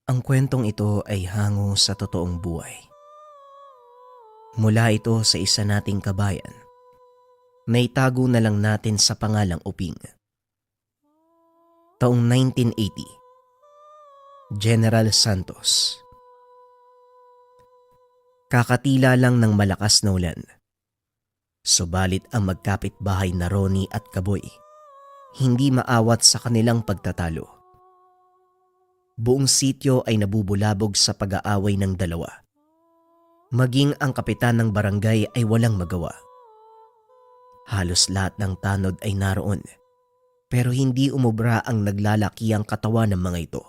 Ang kwentong ito ay hango sa totoong buhay. Mula ito sa isa nating kabayan na itago na lang natin sa pangalang Uping. Taong 1980, General Santos. Kakatila lang ng malakas na ulan. Subalit ang magkapitbahay na Ronnie at Kaboy hindi maawat sa kanilang pagtatalo. Buong sityo ay nabubulabog sa pag-aaway ng dalawa. Maging ang kapitan ng barangay ay walang magawa. Halos lahat ng tanod ay naroon, pero hindi umubra ang naglalakiang katawan ng mga ito.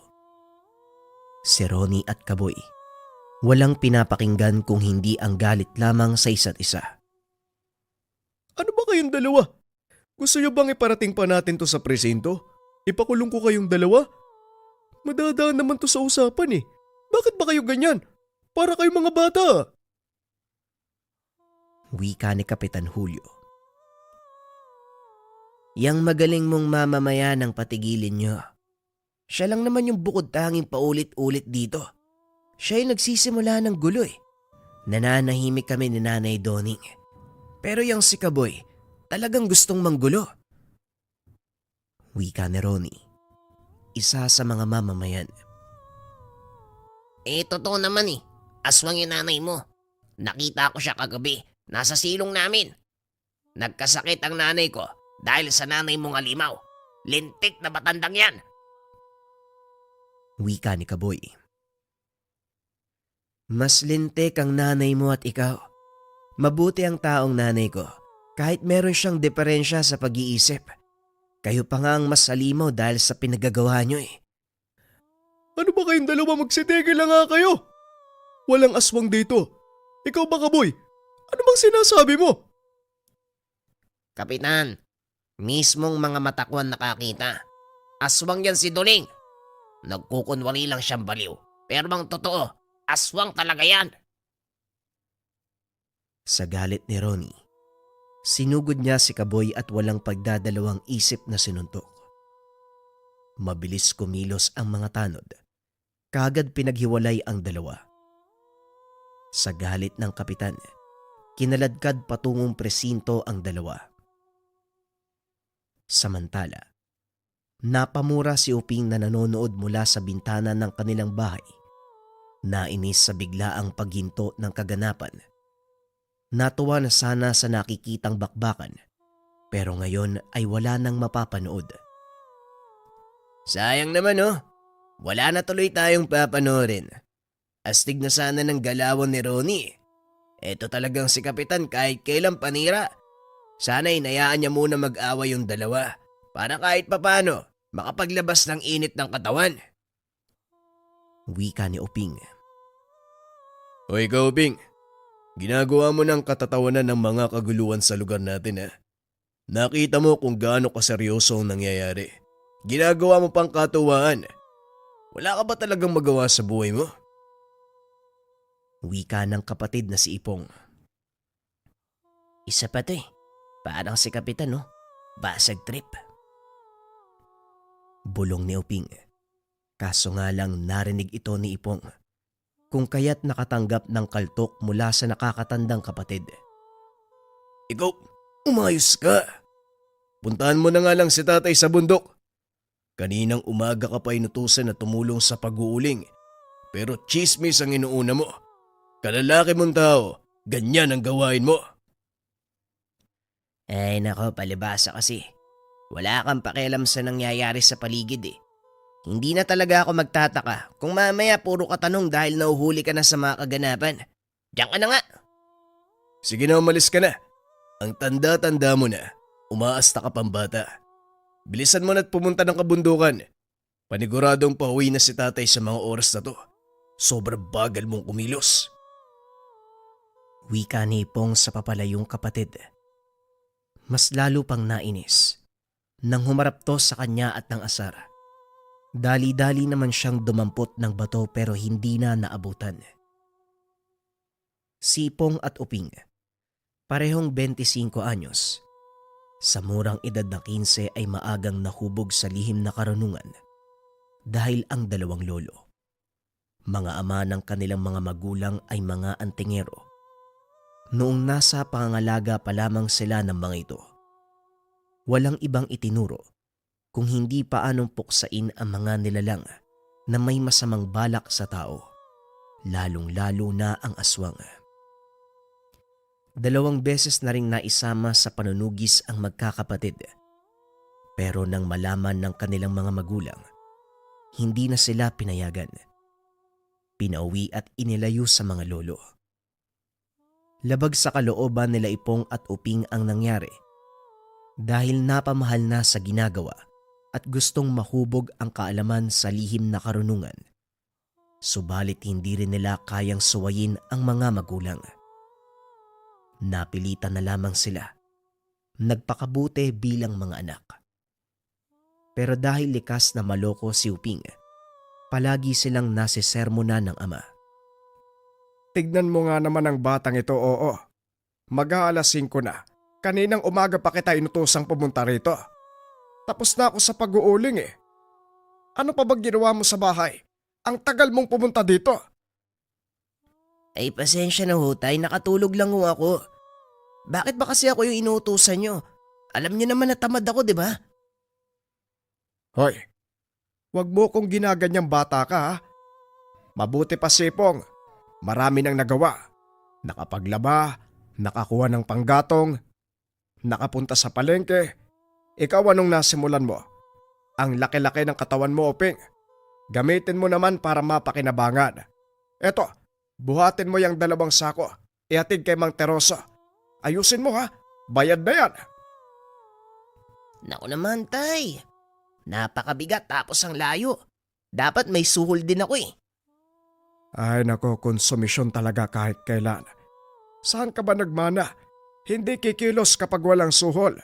Si Ronnie at Kaboy, walang pinapakinggan kung hindi ang galit lamang sa isa't isa. Ano ba kayong dalawa? Gusto niyo bang iparating pa natin to sa presinto? Ipakulong ko kayong dalawa? Madadaan naman to sa usapan eh. Bakit ba kayo ganyan? Para kayong mga bata. Wika ni Kapitan Julio. Yang magaling mong mamamayan ang patigilin nyo. Siya lang naman yung bukod tanging paulit-ulit dito. Siya yung nagsisimula ng gulo eh. Nananahimik kami ni Nanay Doning. Pero yung si Kaboy, talagang gustong manggulo. Wika ni Ronnie, isa sa mga mamamayan. Totoo naman eh. Aswang yung nanay mo. Nakita ko siya kagabi. Nasa silong namin. Nagkasakit ang nanay ko dahil sa nanay mong alimaw. Lintik na matandang yan. Wika ni Kaboy. Mas lintik ang nanay mo at ikaw. Mabuti ang taong nanay ko kahit meron siyang diferensya sa pag-iisip. Kayo pa nga ang mas alimaw dahil sa pinagagawa nyo eh. Ano ba kayong dalawa, magsitigil lang nga kayo? Walang aswang dito. Ikaw ba, Kaboy? Ano bang sinasabi mo? Kapitan, mismong mga matakwan nakakita. Aswang yan si Duling. Nagkukunwari lang siyang baliw. Pero bang totoo, aswang talaga yan. Sa galit ni Ronnie, sinugod niya si Kaboy at walang pagdadalawang isip na sinuntok. Mabilis kumilos ang mga tanod. Kaagad pinaghiwalay ang dalawa. Sa galit ng kapitan, kinaladkad patungong presinto ang dalawa. Samantala, napamura si Uping na nanonood mula sa bintana ng kanilang bahay. Nainis sa biglaang paghinto ng kaganapan. Natuwa na sana sa nakikitang bakbakan, pero ngayon ay wala nang mapapanood. Sayang naman oh. Wala na tuloy tayong papanoorin. Astig na sana ng galawan ni Ronnie. Eto talagang si Kapitan kahit kailan panira. Sana inayaan niya muna mag-away yung dalawa para kahit papano makapaglabas ng init ng katawan. Wika ni Uping. O ikaw, Bing. Ginagawa mo ng katatawanan ng mga kaguluhan sa lugar natin ha. Nakita mo kung gaano kaseryoso ang nangyayari. Ginagawa mo pang katuwaan. Wala ka ba talagang magawa sa buhay mo? Wika ng kapatid na si Ipong. Isa pa to eh. Parang si Kapitan oh. Basag trip. Bulong ni Uping. Kaso nga lang narinig ito ni Ipong, kung kaya't nakatanggap ng kaltok mula sa nakakatandang kapatid. Ikaw, umayos ka. Puntahan mo na nga lang si tatay sa bundok. Kaninang umaga ka pa inutusan na tumulong sa pag-uuling. Pero chismis ang inuuna mo. Kalalaki mong tao, ganyan ang gawain mo. Ay nako, palibasa kasi. Wala kang pakialam sa nangyayari sa paligid eh. Hindi na talaga ako magtataka kung mamaya puro katanong dahil nauhuli ka na sa mga kaganapan. Diyan ka na nga. Sige na, umalis ka na. Ang tanda-tanda mo na, umaasta ka pang bata. Bilisan mo na't pumunta ng kabundukan. Paniguradong pauwi na si tatay sa mga oras na to. Sobrang bagal mong kumilos. Wika ni Ipong sa papalayong kapatid. Mas lalo pang nainis nang humarap to sa kanya at ng asar. Dali-dali naman siyang dumampot ng bato pero hindi na naabutan. Si Ipong at Uping, parehong 25 anyos. Sa murang edad na 15 ay maagang nahubog sa lihim na karunungan dahil ang dalawang lolo, Mga ama ng kanilang mga magulang ay mga antingero. Noong nasa pangangalaga pa lamang sila ng mga ito, walang ibang itinuro kung hindi paanong puksain ang mga nilalang na may masamang balak sa tao, lalong-lalo na ang aswang. 2 beses na ring naisama sa panunugis ang magkakapatid. Pero nang malaman ng kanilang mga magulang, hindi na sila pinayagan. Pinauwi at inilayo sa mga lolo. Labag sa kalooban nila Ipong at Uping ang nangyari dahil napamahal na sa ginagawa at gustong mahubog ang kaalaman sa lihim na karunungan. Subalit hindi rin nila kayang suwayin ang mga magulang. Napilitan na lamang sila. Nagpakabuti bilang mga anak. Pero dahil likas na maloko si Uping, palagi silang nasisermonan ng ama. Tignan mo nga naman ang batang ito, oo. Mag-aalas 5 na. Kaninang umaga pa kita inutosang pumunta rito. Tapos na ako sa pag-uuling eh. Ano pa ba ginawa mo sa bahay? Ang tagal mong pumunta dito. Ay pasensya na ho tay, nakatulog lang ho ako. Bakit ba kasi ako yung inuutusan nyo? Alam nyo naman na tamad ako, di ba? Hoy, wag mo kong ginaganyang bata ka ha. Mabuti pa Sipong, marami nang nagawa. Nakapaglaba, nakakuha ng panggatong, nakapunta sa palengke. Ikaw anong nasimulan mo? Ang laki-laki ng katawan mo, Uping. Gamitin mo naman para mapakinabangan. Eto, buhatin mo yung 2 sako. Ihatid kay Mang Teroso. Ayusin mo ha, bayad na yan. Naku naman tay, napakabigat tapos ang layo. Dapat may suhol din ako eh. Ay nako, konsumisyon talaga kahit kailan. Saan ka ba nagmana? Hindi kikilos kapag walang suhol.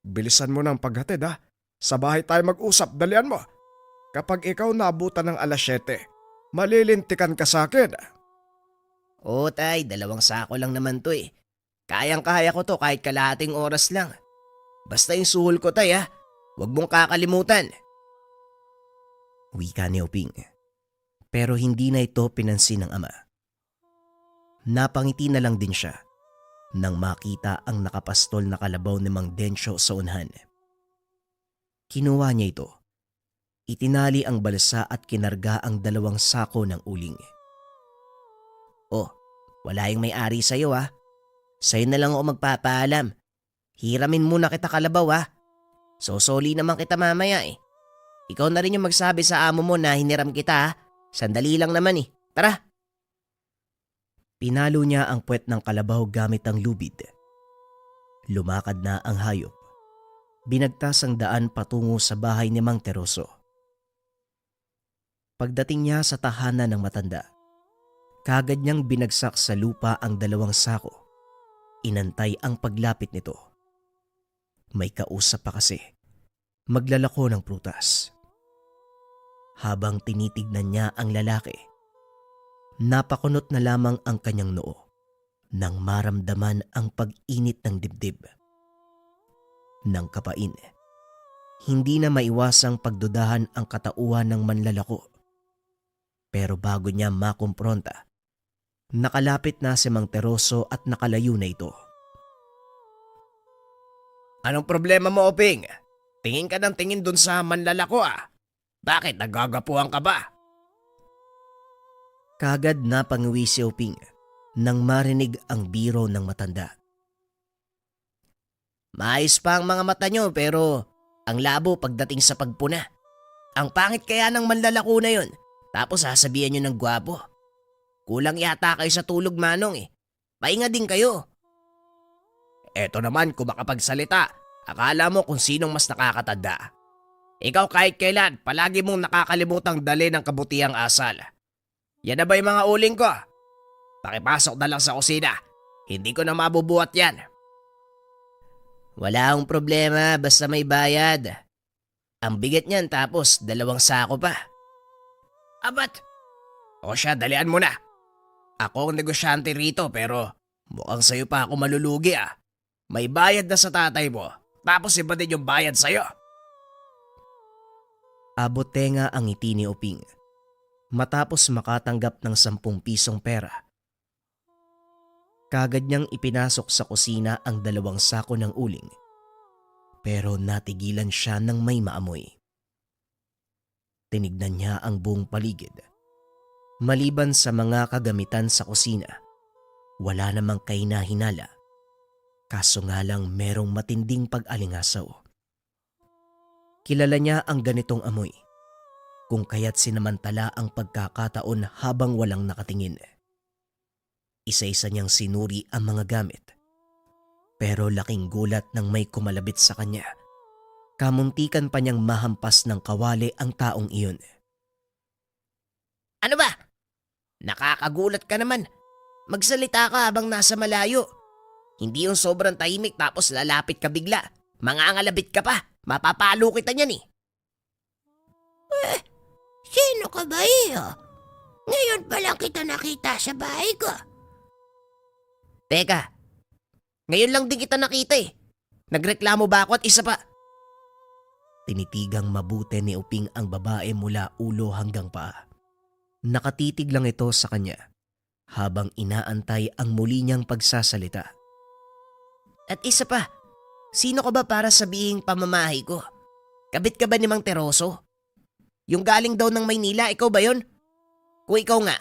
Bilisan mo ng paghatid ha. Sa bahay tayo mag-usap, dalian mo. Kapag ikaw naabutan ng 7:00, malilintikan ka sa akin. Oo tay, 2 sako lang naman to eh. Kayang-kaya ko to kahit kalahating oras lang. Basta yung suhol ko tay ha, huwag mong kakalimutan. Wika ni Uping. Pero hindi na ito pinansin ng ama. Napangiti na lang din siya nang makita ang nakapastol na kalabaw ni Mang Densyo sa unahan. Kinuha niya ito. Itinali ang balsa at kinarga ang 2 sako ng uling. Oh, wala yung may-ari sa'yo ha. Sa'yo na lang ako magpapaalam. Hiramin muna kita kalabaw ha. Sosoli naman kita mamaya eh. Ikaw na rin yung magsabi sa amo mo na hiniram kita ha. Sandali lang naman eh. Tara! Pinalo niya ang puwet ng kalabaw gamit ang lubid. Lumakad na ang hayop. Binagtas ang daan patungo sa bahay ni Mang Teroso. Pagdating niya sa tahanan ng matanda, kaagad niyang binagsak sa lupa ang 2 sako. Inantay ang paglapit nito. May kausap pa kasi. Maglalako ng prutas. Habang tinitignan niya ang lalaki, napakunot na lamang ang kanyang noo nang maramdaman ang pag-init ng dibdib. Nang kapain, hindi na maiwasang pagdudahan ang katauhan ng manlalako. Pero bago niya makumpronta, nakalapit na si Mang Teroso at nakalayo na ito. Anong problema mo, Uping? Tingin ka ng tingin dun sa manlalako ah. Bakit nagagapuhan ka ba? Kaagad napanguwi si Uping nang marinig ang biro ng matanda. Maayos pa ang mga mata nyo pero ang labo pagdating sa pagpuna. Ang pangit kaya ng manlalako na yun. Tapos sasabihan nyo ng gwapo. Kulang yata kayo sa tulog manong eh. Pahinga din kayo. Eto naman kung makapagsalita, akala mo kung sinong mas nakakatanda. Ikaw kahit kailan, palagi mong nakakalimutang dali ng kabutihang asal. Yan na ba yung mga uling ko? Pakipasok na lang sa kusina. Hindi ko na mabubuhat yan. Wala akong problema basta may bayad. Ang bigat niyan tapos 2 sako pa. Abat! O siya, dalian mo na. Ako ang negosyante rito pero mukhang sa'yo pa ako malulugi ah. May bayad na sa tatay mo, tapos iba din yung bayad sa'yo. Abotenga ang ngiti ni Uping. Matapos makatanggap ng 10 pisong pera, kagad niyang ipinasok sa kusina ang 2 sako ng uling, pero natigilan siya ng may maamoy. Tinignan niya ang buong paligid. Maliban sa mga kagamitan sa kusina, wala namang kahinahinala. Kaso nga lang merong matinding pag-alingasaw. Kilala niya ang ganitong amoy, kung kaya't sinamantala ang pagkakataon habang walang nakatingin. Isa-isa niyang sinuri ang mga gamit. Pero laking gulat nang may kumalabit sa kanya. Kamuntikan pa niyang mahampas ng kawali ang taong iyon. Ano ba? Nakakagulat ka naman. Magsalita ka habang nasa malayo. Hindi yung sobrang tahimik tapos lalapit ka bigla. Mangangalabit ka pa. Mapapalo kita niyan eh. Sino ka ba iyo? Ngayon pa lang kita nakita sa bahay ko. Teka, ngayon lang din kita nakita eh. Nagreklamo ba ako at isa pa? Tinitigang mabuti ni Uping ang babae mula ulo hanggang paa. Nakatitig lang ito sa kanya habang inaantay ang muli niyang pagsasalita. At isa pa, sino ka ba para sabihing pamamahay ko? Kabit ka ba ni Mang Teroso? Yung galing daw ng Maynila, ikaw ba yun? Kung ikaw nga,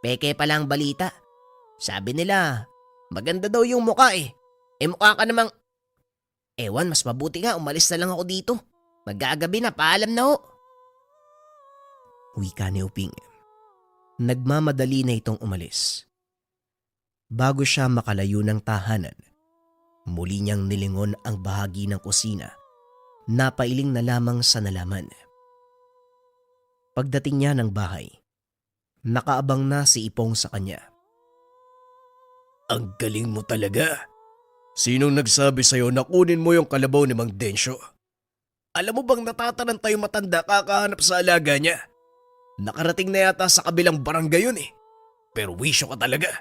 peke pa lang balita. Sabi nila, maganda daw yung mukha eh. Eh mukha ka namang... Ewan, mas mabuti nga umalis na lang ako dito. Magagabi na, paalam na ho. Wika ni Uping. Nagmamadali na itong umalis. Bago siya makalayo ng tahanan, muli niyang nilingon ang bahagi ng kusina. Napailing na lamang sa nalaman. Pagdating niya ng bahay, nakaabang na si Ipong sa kanya. Ang galing mo talaga. Sinong nagsabi sa'yo na kunin mo yung kalabaw ni Mang Densyo? Alam mo bang natataranta yung matanda kakahanap sa alaga niya? Nakarating na yata sa kabilang barangay yun eh. Pero wisyo ka talaga.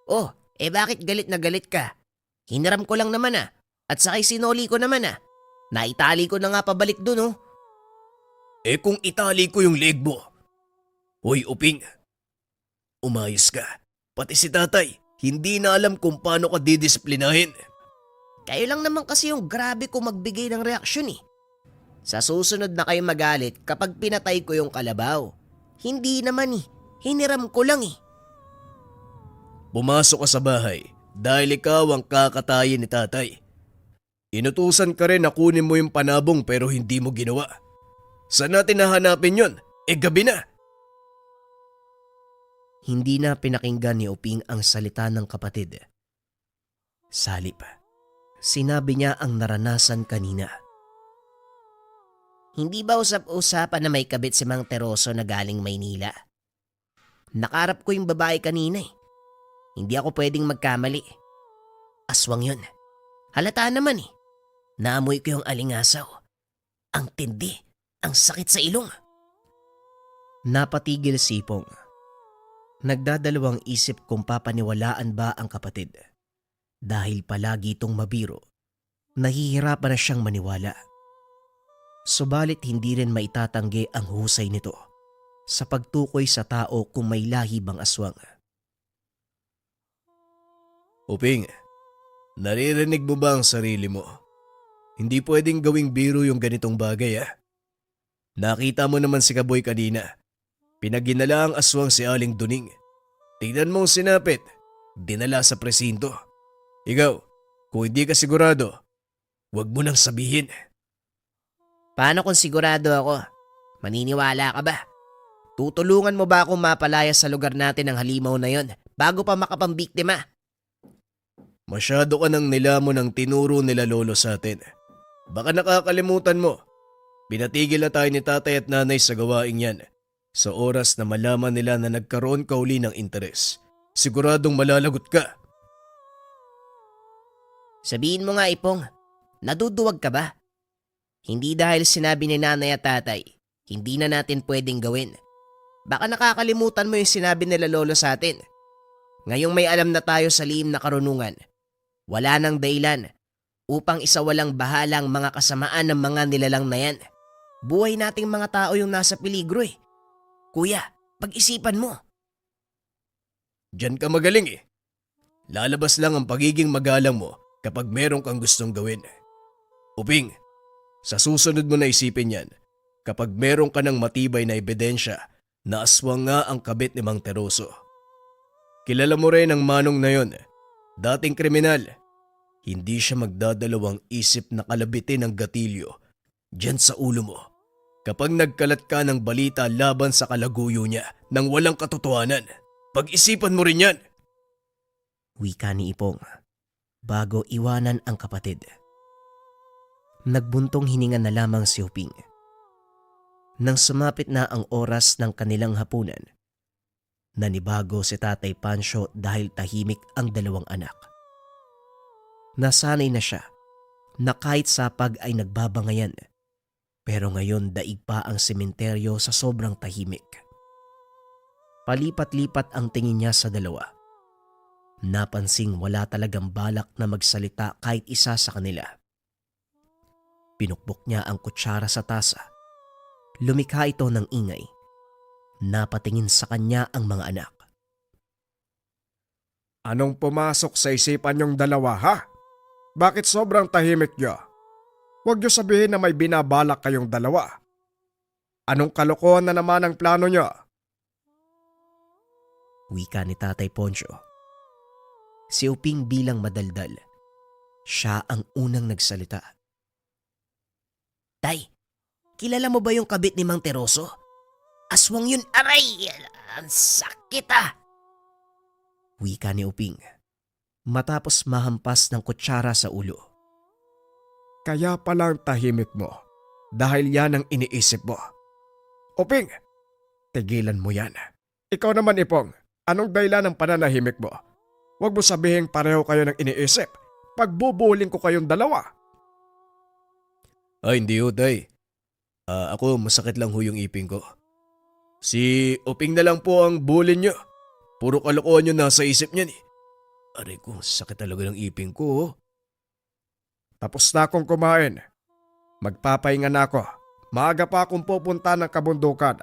Oh, bakit galit na galit ka? Hiniram ko lang naman ah. At sakay sinoli ko naman ah. Naitali ko na nga pabalik dun oh. Kung itali ko yung leg mo. Hoy Uping, umayos ka. Pati si tatay, hindi na alam kung paano ka didisiplinahin. Kayo lang naman kasi yung grabe ko magbigay ng reaksyon eh. Sa susunod na kayo magalit kapag pinatay ko yung kalabaw. Hindi naman eh, hiniram ko lang eh. Pumasok ka sa bahay dahil ikaw ang kakatayin ni tatay. Inutusan ka rin na kunin mo yung panabong pero hindi mo ginawa. Saan natin nahanapin yun? Gabi na. Hindi na pinakinggan ni Uping ang salita ng kapatid. Salip, sinabi niya ang naranasan kanina. Hindi ba usap-usapan na may kabit si Mang Teroso na galing Maynila? Nakarap ko yung babae kanina eh. Hindi ako pwedeng magkamali. Aswang yun. Halata naman eh. Naamoy ko yung alingasaw. Ang tindi. Ang sakit sa ilong. Napatigil si Ipong. Nagdadalawang isip kung papaniwalaan ba ang kapatid. Dahil palagi itong mabiro, nahihirapan na siyang maniwala. Subalit hindi rin maitatanggi ang husay nito sa pagtukoy sa tao kung may lahi bang aswang. Uping, naririnig mo ba ang sarili mo? Hindi pwedeng gawing biro yung ganitong bagay ah. Nakita mo naman si Kaboy kanina. Pinaginala ang aswang si Aling Duning. Tingnan mo ang sinapit. Dinala sa presinto. Ikaw, kung hindi ka sigurado, huwag mo nang sabihin. Paano kung sigurado ako? Maniniwala ka ba? Tutulungan mo ba akong mapalaya sa lugar natin ng halimaw na yon bago pa makapambiktima? Masyado ka nang nilamon ng tinuro nila lolo sa atin. Baka nakakalimutan mo. Pinatigil na tayo ni tatay at nanay sa gawaing yan. Sa oras na malaman nila na nagkaroon ka uli ng interes, siguradong malalagot ka. Sabihin mo nga Ipong, naduduwag ka ba? Hindi dahil sinabi ni nanay at tatay, hindi na natin pwedeng gawin. Baka nakakalimutan mo yung sinabi nila lolo sa atin. Ngayong may alam na tayo sa lihim na karunungan, wala nang dahilan upang isawalang bahalang mga kasamaan ng mga nilalang na yan. Buhay nating mga tao yung nasa peligro eh. Kuya, pag-isipan mo. Diyan ka magaling eh. Lalabas lang ang pagiging magalang mo kapag meron kang gustong gawin. Uping, sa susunod mo na isipin yan kapag meron ka ng matibay na ebidensya na aswang nga ang kabit ni Mang Teroso. Kilala mo rin ang manong na yon, dating kriminal. Hindi siya magdadalawang isip na kalabitin ang gatilyo dyan sa ulo mo kapag nagkalat ka ng balita laban sa kalaguyo niya nang walang katotohanan. Pag-isipan mo rin yan. Wika ni Ipong bago iwanan ang kapatid. Nagbuntong hininga na lamang si Uping. Nang sumapit na ang oras ng kanilang hapunan, nanibago si Tatay Pancho dahil tahimik ang dalawang anak. Nasanay na siya na kahit sapag ay nagbabangayan, pero ngayon daig pa ang sementeryo sa sobrang tahimik. Palipat-lipat ang tingin niya sa dalawa. Napansing wala talagang balak na magsalita kahit isa sa kanila. Pinukbok niya ang kutsara sa tasa. Lumikha ito ng ingay. Napatingin sa kanya ang mga anak. Anong pumasok sa isipan niyong dalawa, ha? Bakit sobrang tahimik niyo? Huwag niyo sabihin na may binabalak kayong dalawa. Anong kalokohan na naman ang plano niyo? Wika ni Tatay Poncho. Si Uping bilang madaldal. Siya ang unang nagsalita. Tay, kilala mo ba yung kabit ni Mang Teroso? Aswang yun, aray! Ang sakit ah! Wika ni Uping. Matapos mahampas ng kutsara sa ulo. Kaya palang tahimik mo dahil yan ang iniisip mo. Uping, tigilan mo yan. Ikaw naman, Ipong, anong dahilan ng pananahimik mo? Huwag mo sabihin pareho kayo ng iniisip. Pagbubuling ko kayong dalawa. Ay, hindi ho, tay. Ako, masakit lang ho yung ipin ko. Si Uping na lang po ang bulin nyo. Puro kalokohan yung nasa isip niyan eh. Aray ko, sakit talaga ng ipin ko. Oh. Tapos na akong kumain. Magpapahinga na ako. Maaga pa akong pupunta ng kabundukan.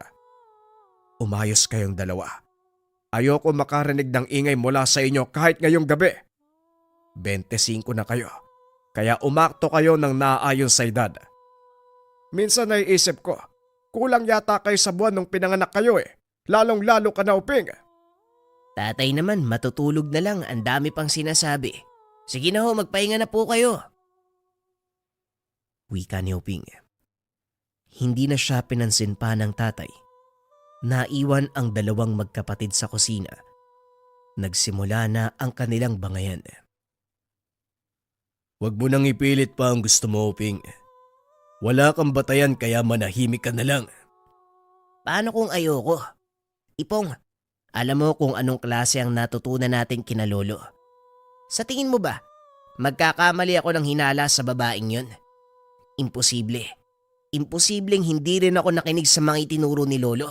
Umayos kayong dalawa. Ayoko makarinig ng ingay mula sa inyo kahit ngayong gabi. 25 na kayo. Kaya umakto kayo ng naaayon sa edad. Minsan naiisip ko, kulang yata kayo sa buwan nung pinanganak kayo eh. Lalong-lalo ka na, Uping. Tatay naman, matutulog na lang. Ang dami pang sinasabi. Sige na ho, magpahinga na po kayo. Wika ni Uping. Hindi na siya pinansin pa ng tatay. Naiwan ang dalawang magkapatid sa kusina. Nagsimula na ang kanilang bangayan. Huwag mo nang ipilit pa ang gusto mo, Uping. Wala kang batayan kaya manahimik ka na lang. Paano kung ayoko? Ipong, alam mo kung anong klase ang natutunan natin kina Lolo. Sa tingin mo ba, magkakamali ako ng hinala sa babaeng yun? Imposible. Imposibleng hindi rin ako nakinig sa mga itinuro ni Lolo.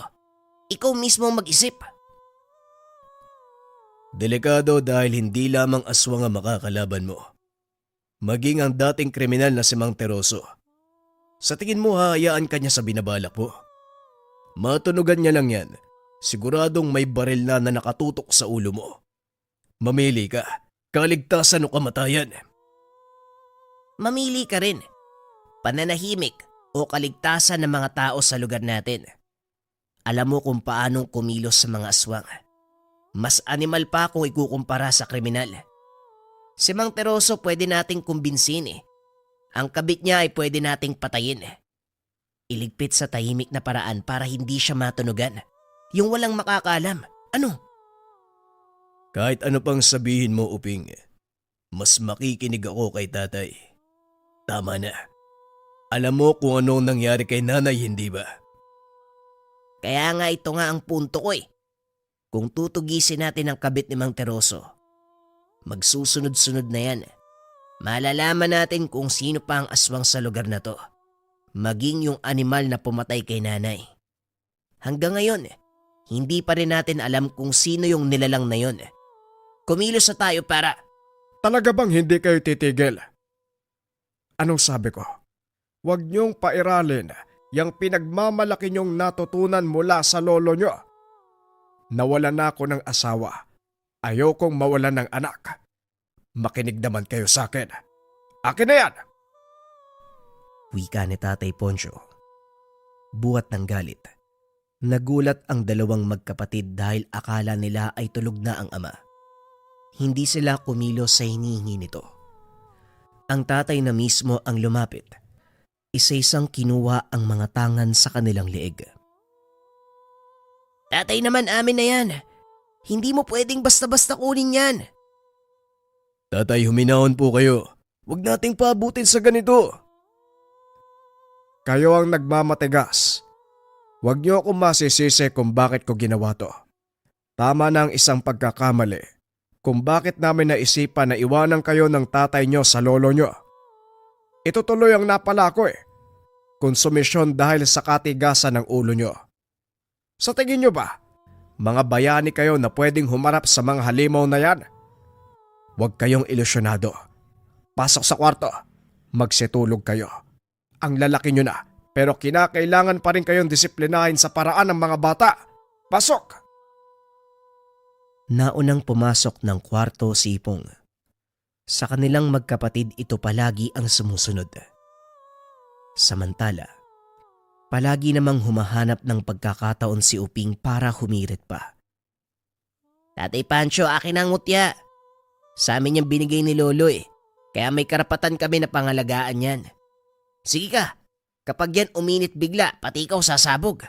Ikaw mismo mag-isip. Delikado dahil hindi lamang aswang ang makakalaban mo. Maging ang dating kriminal na si Mang Teroso. Sa tingin mo hahayaan ka niya sa binabalak mo? Matunugan niya lang yan. Siguradong may baril na nakatutok sa ulo mo. Mamili ka. Kaligtasan o kamatayan. Mamili ka rin. Pananahimik o kaligtasan ng mga tao sa lugar natin. Alam mo kung paanong kumilos sa mga aswang. Mas animal pa kung ikukumpara sa kriminal. Si Mang Teroso pwede nating kumbinsin eh. Ang kabit niya ay pwede nating patayin. Iligpit sa tahimik na paraan para hindi siya matunugan. Yung walang makakaalam. Ano? Kahit ano pang sabihin mo, Uping, mas makikinig ako kay tatay. Tama na. Alam mo kung anong nangyari kay nanay, hindi ba? Kaya nga ito nga ang punto ko eh. Kung tutugisin natin ang kabit ni Mang Teroso, magsusunod-sunod na yan. Malalaman natin kung sino pa ang aswang sa lugar na to. Maging yung animal na pumatay kay nanay. Hanggang ngayon, hindi pa rin natin alam kung sino yung nilalang na yon. Kumilos na tayo para... Talaga bang hindi kayo titigil? Anong sabi ko? Huwag niyong pairalin yang pinagmamalaki niyong natutunan mula sa lolo niyo. Nawalan na ako ng asawa. Ayokong mawalan ng anak. Makinig naman kayo sa akin. Akin na yan! Wika ni Tatay Poncio. Buhat ng galit. Nagulat ang dalawang magkapatid dahil akala nila ay tulog na ang ama. Hindi sila kumilos sa hinihingi nito. Ang tatay na mismo ang lumapit. Isa-isang kinuha ang mga tangan sa kanilang leeg. Tatay naman, amin na yan. Hindi mo pwedeng basta-basta kunin yan. Tatay, huminahon po kayo. Huwag nating paabutin sa ganito. Kayo ang nagmamatigas. Huwag niyo akong masisisi kung bakit ko ginawa to. Tama na ang isang pagkakamali kung bakit namin naisipan na iwanan kayo ng tatay niyo sa lolo niyo. Ito tuloy ang napala ko Konsumisyon dahil sa katigasan ng ulo niyo. Sa tingin niyo ba, mga bayani kayo na pwedeng humarap sa mga halimaw na yan? Huwag kayong ilusyonado. Pasok sa kwarto. Magsitulog kayo. Ang lalaki niyo na, pero kinakailangan pa rin kayong disiplinahin sa paraan ng mga bata. Pasok! Naunang pumasok ng kwarto si Ipong. Sa kanilang magkapatid ito palagi ang sumusunod. Samantala, palagi namang humahanap ng pagkakataon si Uping para humirit pa. Tatay Pancho, akin ang mutya. Sa amin yung binigay ni Lolo kaya may karapatan kami na pangalagaan yan. Sige ka, kapag yan uminit bigla, pati ikaw sasabog.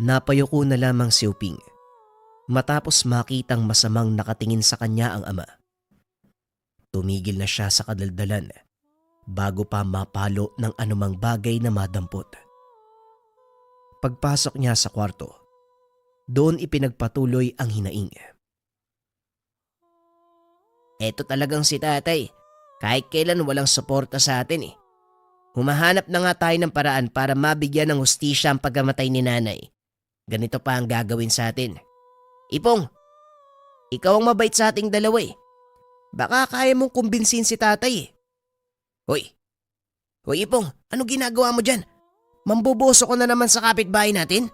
Napayuko na lamang si Uping matapos makitang masamang nakatingin sa kanya ang ama. Tumigil na siya sa kadaldalan bago pa mapalo ng anumang bagay na madampot. Pagpasok niya sa kwarto, doon ipinagpatuloy ang hinaing. Eto talagang si tatay. Kahit kailan walang suporta sa atin Humahanap na nga tayo ng paraan para mabigyan ng hustisya ang pagkamatay ni nanay. Ganito pa ang gagawin sa atin. Ipong, ikaw ang mabait sa ating dalawa Baka kaya mong kumbinsin si tatay Hoy Ipong, ano ginagawa mo dyan? Mambuboso ko na naman sa kapitbahay natin?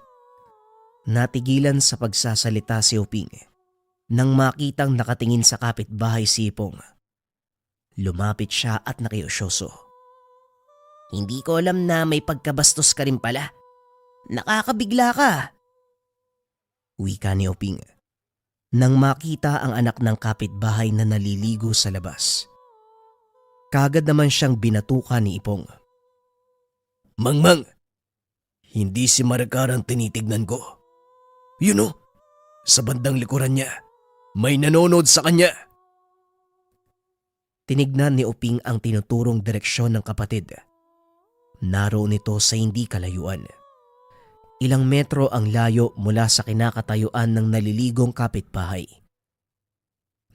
Natigilan sa pagsasalita si Uping nang makitang nakatingin sa kapitbahay si Ipong. Lumapit siya at nakiusyoso. Hindi ko alam na may pagkabastos ka rin pala. Nakakabigla ka. Wika ni Uping nang makita ang anak ng kapitbahay na naliligo sa labas. Kagad naman siyang binatukan ni Ipong. Mangmang, hindi si Maricar ang tinitignan ko. Yun sa bandang likuran niya, may nanonood sa kanya. Tinignan ni Uping ang tinuturong direksyon ng kapatid. Naroon ito sa hindi kalayuan. Ilang metro ang layo mula sa kinakatayuan ng naliligong kapitbahay.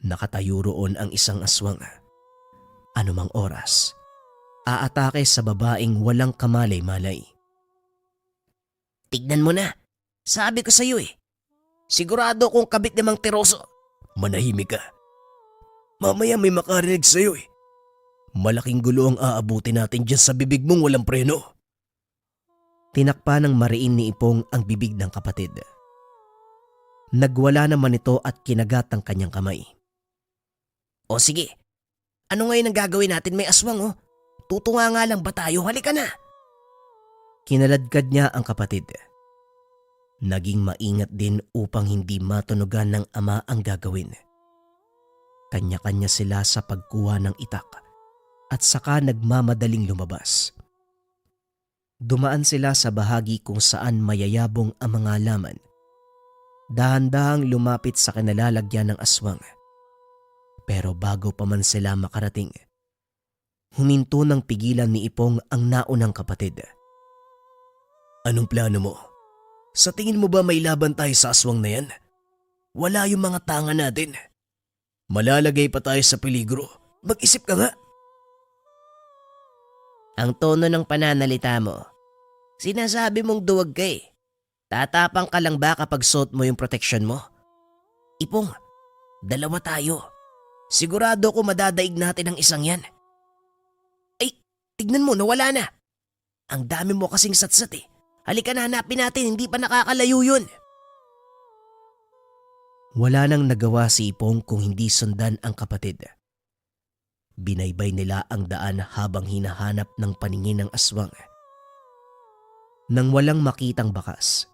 Nakatayo roon ang isang aswang. Anumang oras, aatake sa babaeng walang kamalay-malay. Tignan mo na. Sabi ko sa iyo Sigurado kong kabit namang tiroso. Manahimik ka. Mamaya may makarinig sa'yo Malaking gulo ang aabutin natin dyan sa bibig mong walang preno. Tinakpa ng mariin ni Ipong ang bibig ng kapatid. Nagwala naman ito at kinagat ang kanyang kamay. O sige, ano ngayon ang gagawin natin? May aswang Tutunga nga lang ba tayo? Halika na. Kinaladkad niya ang kapatid. Naging maingat din upang hindi matunugan ng ama ang gagawin. Kanya-kanya sila sa pagkuha ng itak at saka nagmamadaling lumabas. Dumaan sila sa bahagi kung saan mayayabong ang mga laman. Dahan-dahang lumapit sa kinalalagyan ng aswang. Pero bago pa man sila makarating, huminto ng pigilan ni Ipong ang naunang kapatid. Anong plano mo? Sa tingin mo ba may laban tayo sa aswang na yan? Wala yung mga tanga natin. Malalagay pa tayo sa peligro. Mag-isip ka nga. Ang tono ng pananalita mo, sinasabi mong duwag ka Tatapang ka lang ba kapag suot mo yung proteksyon mo? Ipong, dalawa tayo. Sigurado ko madadaig natin ang isang yan. Ay, tignan mo, nawala na. Ang dami mo kasing satsat eh. Halika na, hanapin natin, hindi pa nakakalayo yun. Wala nang nagawa si Ipong kung hindi sundan ang kapatid. Binaybay nila ang daan habang hinahanap ng paningin ng aswang. Nang walang makitang bakas,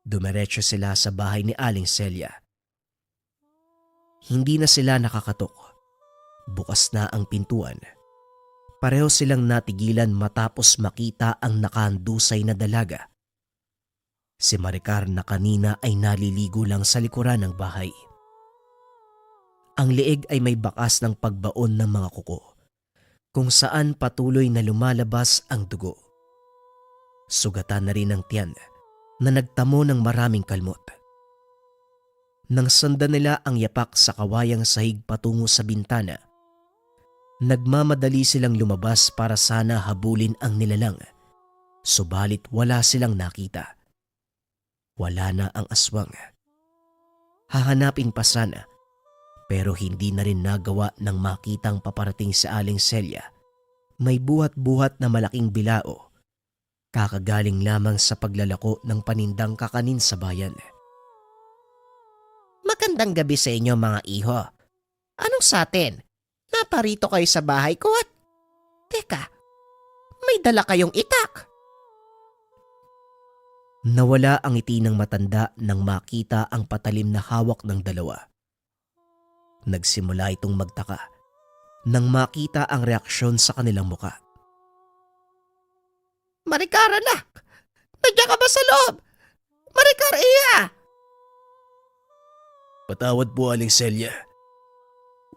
dumiretso sila sa bahay ni Aling Celia. Hindi na sila nakakatok. Bukas na ang pintuan. Pareho silang natigilan matapos makita ang nakahandusay na dalaga. Si Maricar na kanina ay naliligo lang sa likuran ng bahay. Ang leeg ay may bakas ng pagbaon ng mga kuko, kung saan patuloy na lumalabas ang dugo. Sugatan na rin ang tiyan na nagtamo ng maraming kalmot. Nang sundan nila ang yapak sa kawayang sahig patungo sa bintana, nagmamadali silang lumabas para sana habulin ang nilalang, subalit wala silang nakita. Wala na ang aswang. Hahanapin pa sana, pero hindi na rin nagawa ng makitang paparating sa Aling Celia. May buhat-buhat na malaking bilao. Kakagaling lamang sa paglalako ng panindang kakanin sa bayan. Magandang gabi sa inyo mga iho. Anong sa atin? Naparito kayo sa bahay ko at... Teka, may dala kayong itak. Nawala ang ngiti ng matanda nang makita ang patalim na hawak ng dalawa. Nagsimula itong magtaka nang makita ang reaksyon sa kanilang muka. Maricar, anak! Nandiyan ka ba sa loob? Maricar, iya! Patawad po, Aling Celia.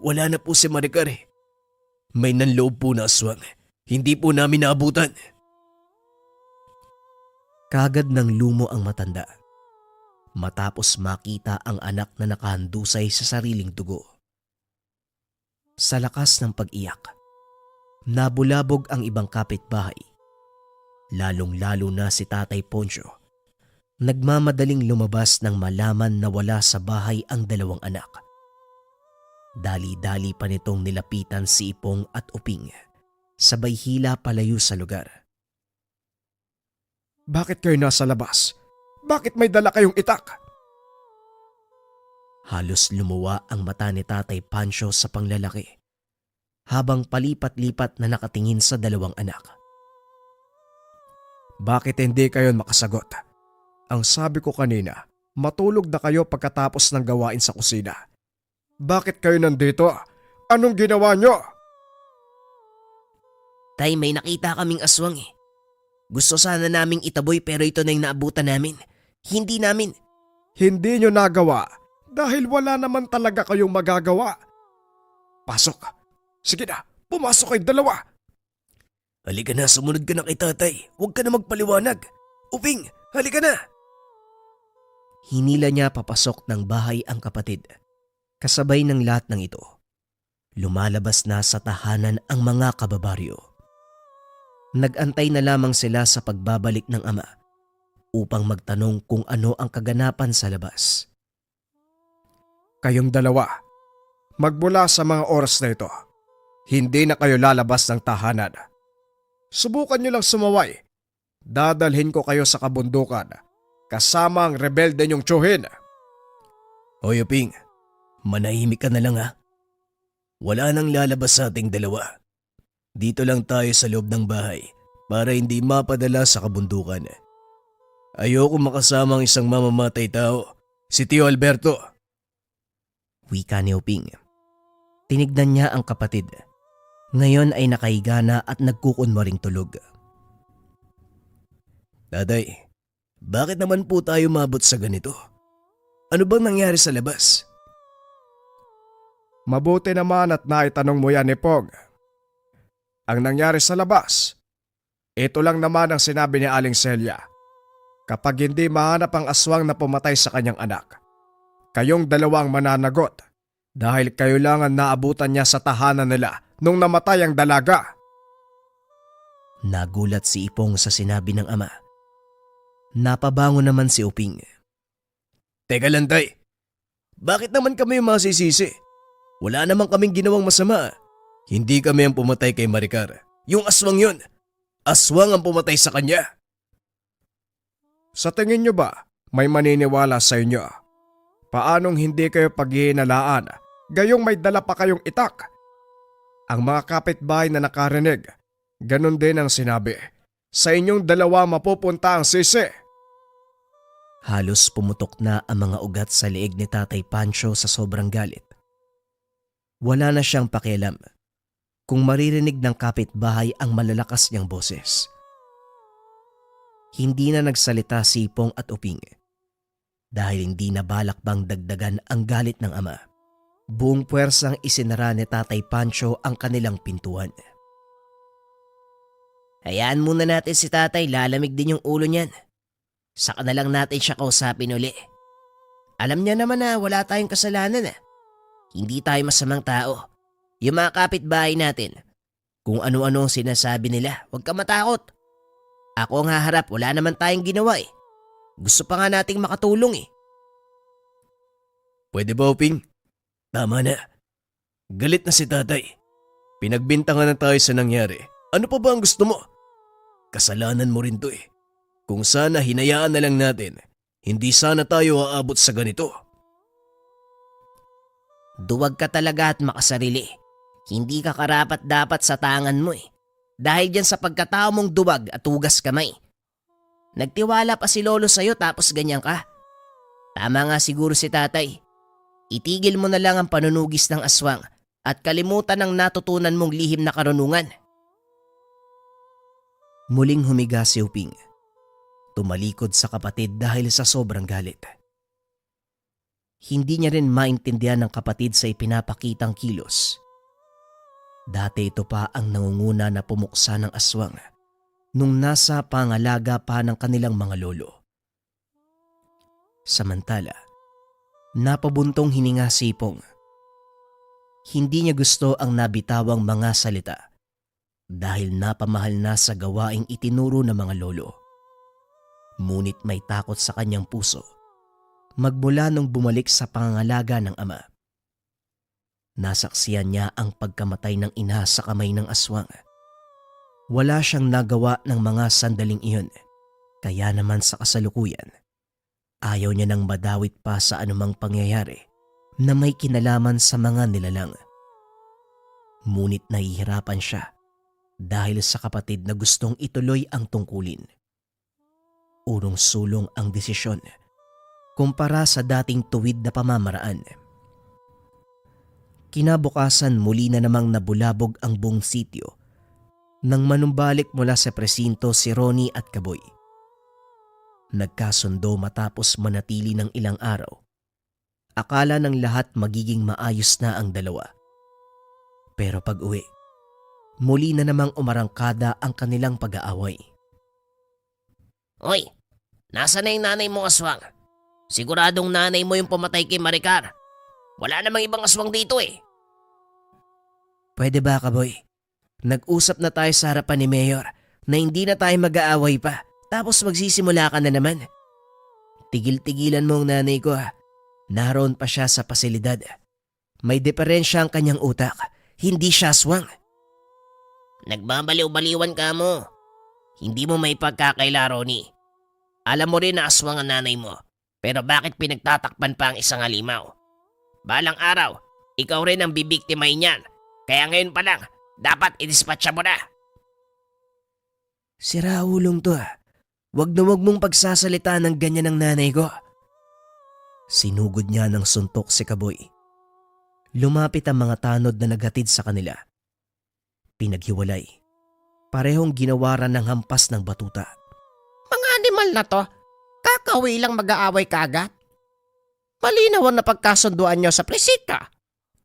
Wala na po si Maricar eh. May nanloob po na aswang. Hindi po namin naabutan. Kagad ng lumo ang matanda matapos makita ang anak na nakahandusay sa sariling dugo. Sa lakas ng pag-iyak, nabulabog ang ibang kapitbahay, lalong-lalo na si Tatay Poncio. Nagmamadaling lumabas nang malaman na wala sa bahay ang dalawang anak. Dali-dali pa nitong nilapitan si Ipong at Uping, sabay hila palayo sa lugar. Bakit kayo nasa labas? Bakit may dala kayong itak? Halos lumuwa ang mata ni Tatay Pancho sa panglalaki habang palipat-lipat na nakatingin sa dalawang anak. Bakit hindi kayo makasagot? Ang sabi ko kanina, matulog na kayo pagkatapos ng gawain sa kusina. Bakit kayo nandito? Anong ginawa nyo? Tay, may nakita kaming aswang eh. Gusto sana naming itaboy pero ito na yung naabutan namin. Hindi namin. Hindi nyo nagawa dahil wala naman talaga kayong magagawa. Pasok. Sige na, pumasok kayong dalawa. Halika na, sumunod ka na kay tatay. Huwag ka na magpaliwanag. Uping, halika na. Hinila niya papasok ng bahay ang kapatid. Kasabay ng lahat ng ito, lumalabas na sa tahanan ang mga kababaryo. Nag-antay na lamang sila sa pagbabalik ng ama upang magtanong kung ano ang kaganapan sa labas. Kayong dalawa, magmula sa mga oras na ito, hindi na kayo lalabas ng tahanan. Subukan nyo lang sumaway. Dadalhin ko kayo sa kabundukan kasama ang rebelde nyong tsuhin. Hoy Uping, manahimik ka na lang ha. Wala nang lalabas sa ating dalawa. Dito lang tayo sa loob ng bahay para hindi mapadala sa kabundukan. Ayoko makasama ang isang mamamatay tao, si Tio Alberto. Wika ni Uping. Tinignan niya ang kapatid. Ngayon ay nakahiga na at nagkukunwaring tulog. Tatay, bakit naman po tayo mabot sa ganito? Ano bang nangyari sa labas? Mabuti naman at naitanong mo yan ni Pog. Ang nangyari sa labas, ito lang naman ang sinabi ni Aling Celia. Kapag hindi mahanap ang aswang na pumatay sa kanyang anak, kayong dalawang mananagot dahil kayo lang ang naabutan niya sa tahanan nila nung namatay ang dalaga. Nagulat si Ipong sa sinabi ng ama. Napabango naman si Uping. Teka lang tay, bakit naman kami yung masisisi? Wala naman kaming ginawang masama. Hindi kami ang pumatay kay Maricar. Yung aswang yun. aswang ang pumatay sa kanya. Sa tingin nyo ba may maniniwala sa inyo? Paanong hindi kayo paghihinalaan gayong may dala pa kayong itak? Ang mga kapitbahay na nakarinig, ganun din ang sinabi. Sa inyong dalawa mapupunta ang sisi. Halos pumutok na ang mga ugat sa leeg ni Tatay Pancho sa sobrang galit. Wala na siyang pakialam kung maririnig ng kapitbahay ang malalakas niyang boses. Hindi na nagsalita si Ipong at Uping dahil hindi na balak bang dagdagan ang galit ng ama. Buong puwersang isinara ni Tatay Pancho ang kanilang pintuan. Hayaan muna natin si tatay, lalamig din yung ulo niyan. Saka na lang natin siya kausapin uli. Alam niya naman na wala tayong kasalanan. Hindi tayo masamang tao. Yung mga kapitbahay natin, kung ano-ano ang sinasabi nila, huwag ka matakot. Ako ang haharap, wala naman tayong ginawa eh. Gusto pa nga nating makatulong eh. Pwede ba, Uping? Tama na. Galit na si tatay. Pinagbintangan na tayo sa nangyari. Ano pa ba ang gusto mo? Kasalanan mo rin to eh. Kung sana hinayaan na lang natin, hindi sana tayo aabot sa ganito. Duwag ka talaga at makasarili. Hindi ka karapat dapat sa tangan mo eh. Dahil dyan sa pagkatao mong duwag at hugas kamay. Nagtiwala pa si Lolo sa'yo tapos ganyan ka. Tama nga siguro si tatay. Itigil mo na lang ang panunugis ng aswang at kalimutan ang natutunan mong lihim na karunungan. Muling humiga si Uping. Tumalikod sa kapatid dahil sa sobrang galit. Hindi niya rin maintindihan ng kapatid sa ipinapakitang kilos. Dati ito pa ang nangunguna na pumuksa ng aswang nung nasa pangalaga pa ng kanilang mga lolo. Samantala, napabuntong hininga si Ipong. Hindi niya gusto ang nabitawang mga salita dahil napamahal na sa gawaing itinuro ng mga lolo. Ngunit may takot sa kanyang puso magmula nung bumalik sa pangangalaga ng ama. Nasaksiyan niya ang pagkamatay ng ina sa kamay ng aswang. Wala siyang nagawa ng mga sandaling iyon, kaya naman sa kasalukuyan, ayaw niya nang madawit pa sa anumang pangyayari na may kinalaman sa mga nilalang. Ngunit nahihirapan siya dahil sa kapatid na gustong ituloy ang tungkulin. Urong-sulong ang desisyon kumpara sa dating tuwid na pamamaraan. Kinabukasan muli na namang nabulabog ang buong sityo nang manumbalik mula sa presinto si Ronnie at Kaboy. Nagkasundo matapos manatili ng ilang araw. Akala ng lahat magiging maayos na ang dalawa. Pero pag-uwi, muli na namang umarangkada ang kanilang pag-aaway. Hoy, nasa na yung nanay mong aswang? Siguradong nanay mo yung pumatay kay Maricar. Wala namang ibang aswang dito eh. Pwede ba, Kaboy? Nag-usap na tayo sa harapan ni Mayor na hindi na tayo mag-aaway pa tapos magsisimula ka na naman. Tigil-tigilan mo ang nanay ko ha. Naroon pa siya sa pasilidad. May diferensya ang kanyang utak. Hindi siya aswang. Nagbabaliw-baliwan ka mo. Hindi mo may pagkakaila, Ronnie. Alam mo rin na aswang ang nanay mo. Pero bakit pinagtatakpan pa ang isang halimaw? Balang araw, ikaw rin ang bibiktimahin niyan. Kaya ngayon pa lang, dapat i-dispatcha mo na. Sira ulong to ha. Wag na wag mong pagsasalita ng ganyan ng nanay ko. Sinugod niya ng suntok si Kaboy. Lumapit ang mga tanod na naghatid sa kanila. Pinaghiwalay. Parehong ginawaran ng hampas ng batuta. Mga animal na to, kakawi lang mag-aaway kaagad. Malinaw na pagkasunduan nyo sa presita.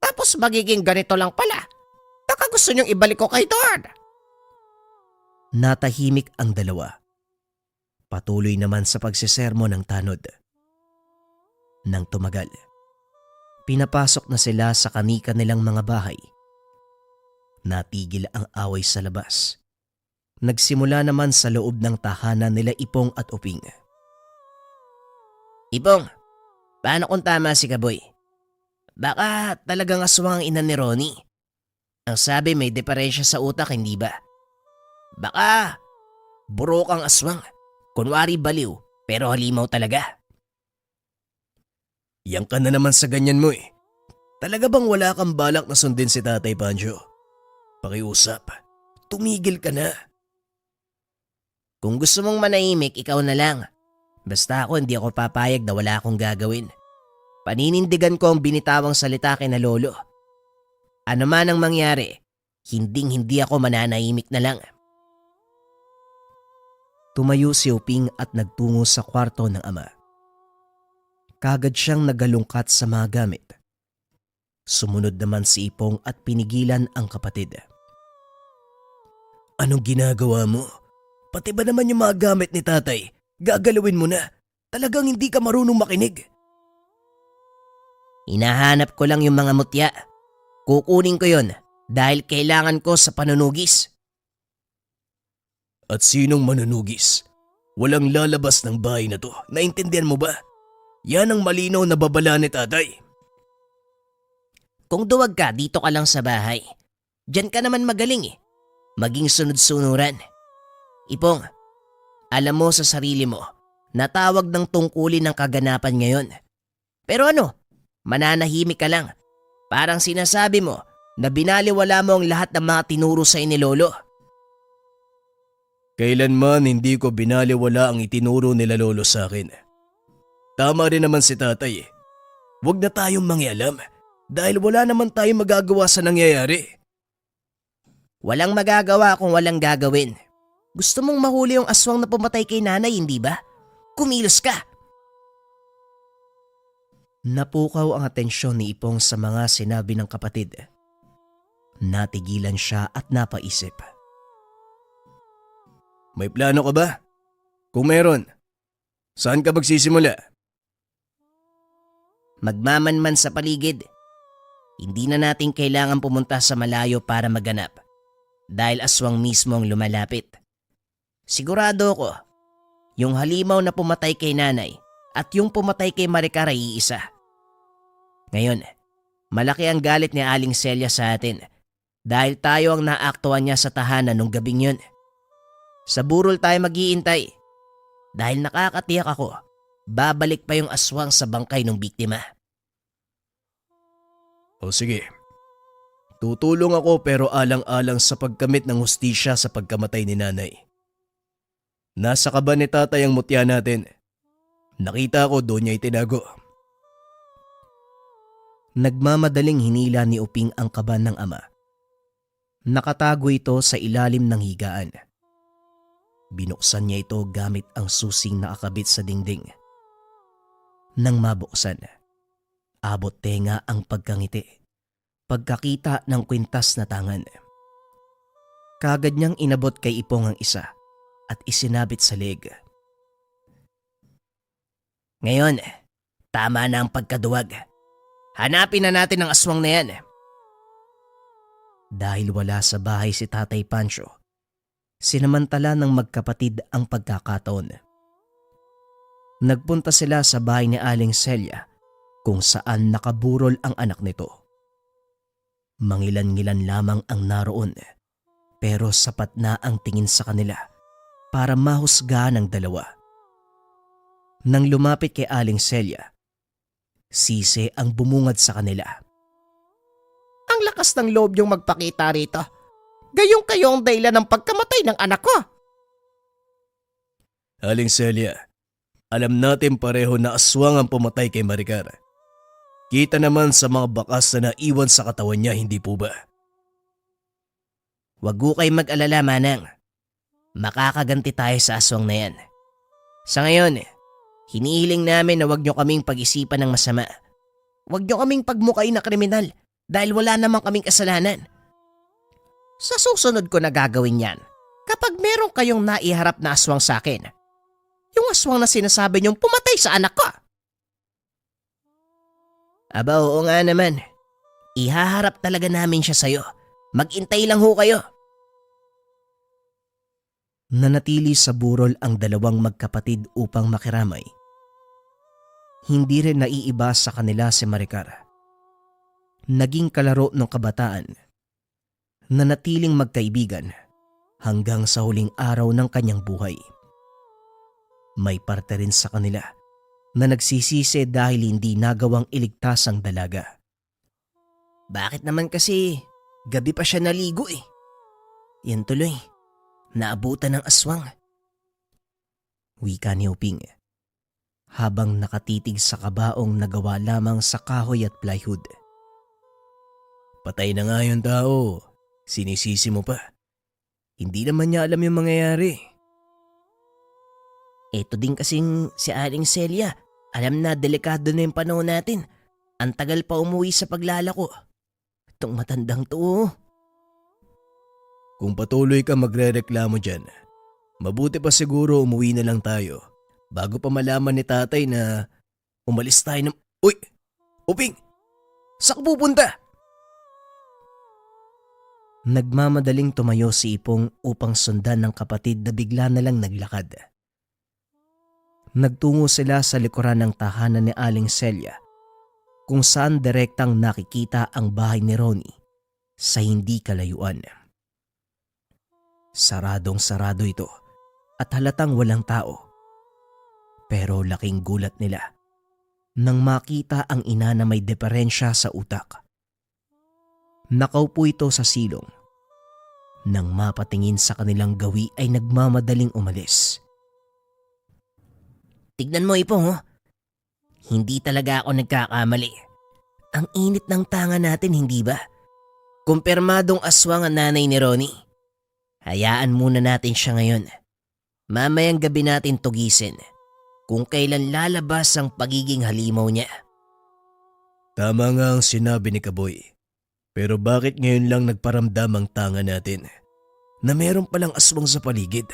Tapos magiging ganito lang pala. Baka gusto nyong ibalik ko kay Don. Natahimik ang dalawa. Patuloy naman sa pagsisermo ng tanod. Nang tumagal, pinapasok na sila sa kanika nilang mga bahay. Natigil ang away sa labas. Nagsimula naman sa loob ng tahanan nila Ipong at Uping. Ipong, paano kung tama si Kaboy? Baka talagang aswang ang ina ni Ronnie. Ang sabi may diferensya sa utak, hindi ba? Baka Buro kang aswang. Kunwari baliw, pero halimaw talaga. Yang ka na naman sa ganyan mo eh. Talaga bang wala kang balak na sundin si Tatay Pancho? Pakiusap, tumigil ka na. Kung gusto mong manahimik, ikaw na lang. Basta ako hindi ako papayag na wala akong gagawin. Paninindigan ko ang binitawang salita kina lolo. Ano man ang mangyari, hindi ako mananahimik na lang. Tumayo si Uping at nagtungo sa kwarto ng ama. Kagad siyang nagalungkat sa mga gamit. Sumunod naman si Ipong at pinigilan ang kapatid. Anong ginagawa mo? Pati ba naman yung mga gamit ni tatay? Gagalawin mo na. Talagang hindi ka marunong makinig. Hinahanap ko lang yung mga mutya. Kukunin ko yon dahil kailangan ko sa panunugis. At sinong manunugis? Walang lalabas ng bahay na to. Naintindihan mo ba? Yan ang malinaw na babala ni tatay. Kung duwag ka, dito ka lang sa bahay. Diyan ka naman magaling eh. Maging sunod-sunuran. Ipong, alam mo sa sarili mo, natawag ng tungkulin ng kaganapan ngayon. Pero ano, mananahimik ka lang. Parang sinasabi mo na binaliwala mo ang lahat ng mga tinuro sa ni Lolo. Kailanman hindi ko binaliwala ang itinuro nila lolo sa akin. Tama rin naman si tatay eh. Huwag na tayong mangialam dahil wala naman tayong magagawa sa nangyayari. Walang magagawa kung walang gagawin. Gusto mong mahuli yung aswang na pumatay kay nanay, hindi ba? Kumilos ka! Napukaw ang atensyon ni Ipong sa mga sinabi ng kapatid. Natigilan siya at napaisip. May plano ka ba? Kung meron, saan ka magsisimula? Magmamanman sa paligid. Hindi na natin kailangan pumunta sa malayo para maganap dahil aswang mismo ang lumalapit. Sigurado ko, yung halimaw na pumatay kay nanay at yung pumatay kay Maricar ay iisa. Ngayon, malaki ang galit ni Aling Celia sa atin dahil tayo ang naaktuhan niya sa tahanan nung gabing yun. Sa burol tayo mag-iintay dahil nakakatiyak ako, babalik pa yung aswang sa bangkay ng biktima. O sige, tutulong ako pero alang-alang sa pagkamit ng hustisya sa pagkamatay ni nanay. Nasa kaban ni tatay ang mutya natin. Nakita ko doon niya itinago. Nagmamadaling hinila ni Uping ang kaban ng ama. Nakatago ito sa ilalim ng higaan. Binuksan niya ito gamit ang susing nakakabit sa dingding. Nang mabuksan, abot tenga ang pagkangiti, pagkakita ng kwintas na tangan. Kagad niyang inabot kay Ipong ang isa at isinabit sa leeg. Ngayon, tama na ang pagkaduwag. Hanapin na natin ang aswang na yan. Dahil wala sa bahay si Tatay Pancho, sinamantala ng magkapatid ang pagkakataon. Nagpunta sila sa bahay ni Aling Celia kung saan nakaburol ang anak nito. Mangilan-ngilan lamang ang naroon pero sapat na ang tingin sa kanila para mahusgahan ng dalawa. Nang lumapit kay Aling Celia, sisi ang bumungad sa kanila. Ang lakas ng loob niyong magpakita rito. Gayong kayo ang dahilan ng pagkamatay ng anak ko. Aling Celia, alam natin pareho na aswang ang pumatay kay Maricar. Kita naman sa mga bakas na naiwan sa katawan niya, hindi po ba? Wag ko kayo mag-alala, Manang. Makakaganti tayo sa aswang na yan. Sa ngayon, hinihiling namin na wag niyo kaming pag-isipan ng masama. Wag niyo kaming pagmukay na kriminal dahil wala namang kaming kasalanan. Sa susunod ko na gagawin yan kapag meron kayong naiharap na aswang sa akin. Yung aswang na sinasabi niyong pumatay sa anak ko. Aba, oo nga naman. Ihaharap talaga namin siya sa'yo. Mag-intay lang ho kayo. Nanatili sa burol ang dalawang magkapatid upang makiramay. Hindi rin naiiba sa kanila si Maricar. Naging kalaro ng kabataan. Nanatiling magkaibigan hanggang sa huling araw ng kanyang buhay. May parte rin sa kanila na nagsisisi dahil hindi nagawang iligtas ang dalaga. Bakit naman kasi gabi pa siya naligo eh? Yan tuloy, naabutan ng aswang. Wika ni Uping habang nakatitig sa kabaong nagawa lamang sa kahoy at plywood. Patay na nga yung tao. Sinisisi mo pa. Hindi naman niya alam yung mangyayari. Ito din kasing si Aling Celia. Alam na delikado na yung panahon natin. Ang tagal pa umuwi sa paglalako. Itong matandang to. Kung patuloy ka magrereklamo dyan, mabuti pa siguro umuwi na lang tayo bago pa malaman ni tatay na umalis tayo ng... Uy! Uping! Saan ka pupunta? Nagmamadaling tumayo si Ipong upang sundan ng kapatid na bigla na lang naglakad. Nagtungo sila sa likuran ng tahanan ni Aling Celia kung saan direktang nakikita ang bahay ni Ronnie sa hindi kalayuan. Saradong-sarado ito at halatang walang tao. Pero laking gulat nila nang makita ang ina na may diferensya sa utak. Nakaupo ito sa silong. Nang mapatingin sa kanilang gawi ay nagmamadaling umalis. Tignan mo Ipong Hindi talaga ako nagkakamali. Ang init ng tanga natin, hindi ba? Kumpirmadong aswang ang nanay ni Ronnie. Hayaan muna natin siya ngayon. Mamayang gabi natin tugisin kung kailan lalabas ang pagiging halimaw niya. Tama nga ang sinabi ni Kaboy. Pero bakit ngayon lang nagparamdam ang tanga natin na meron palang aswang sa paligid?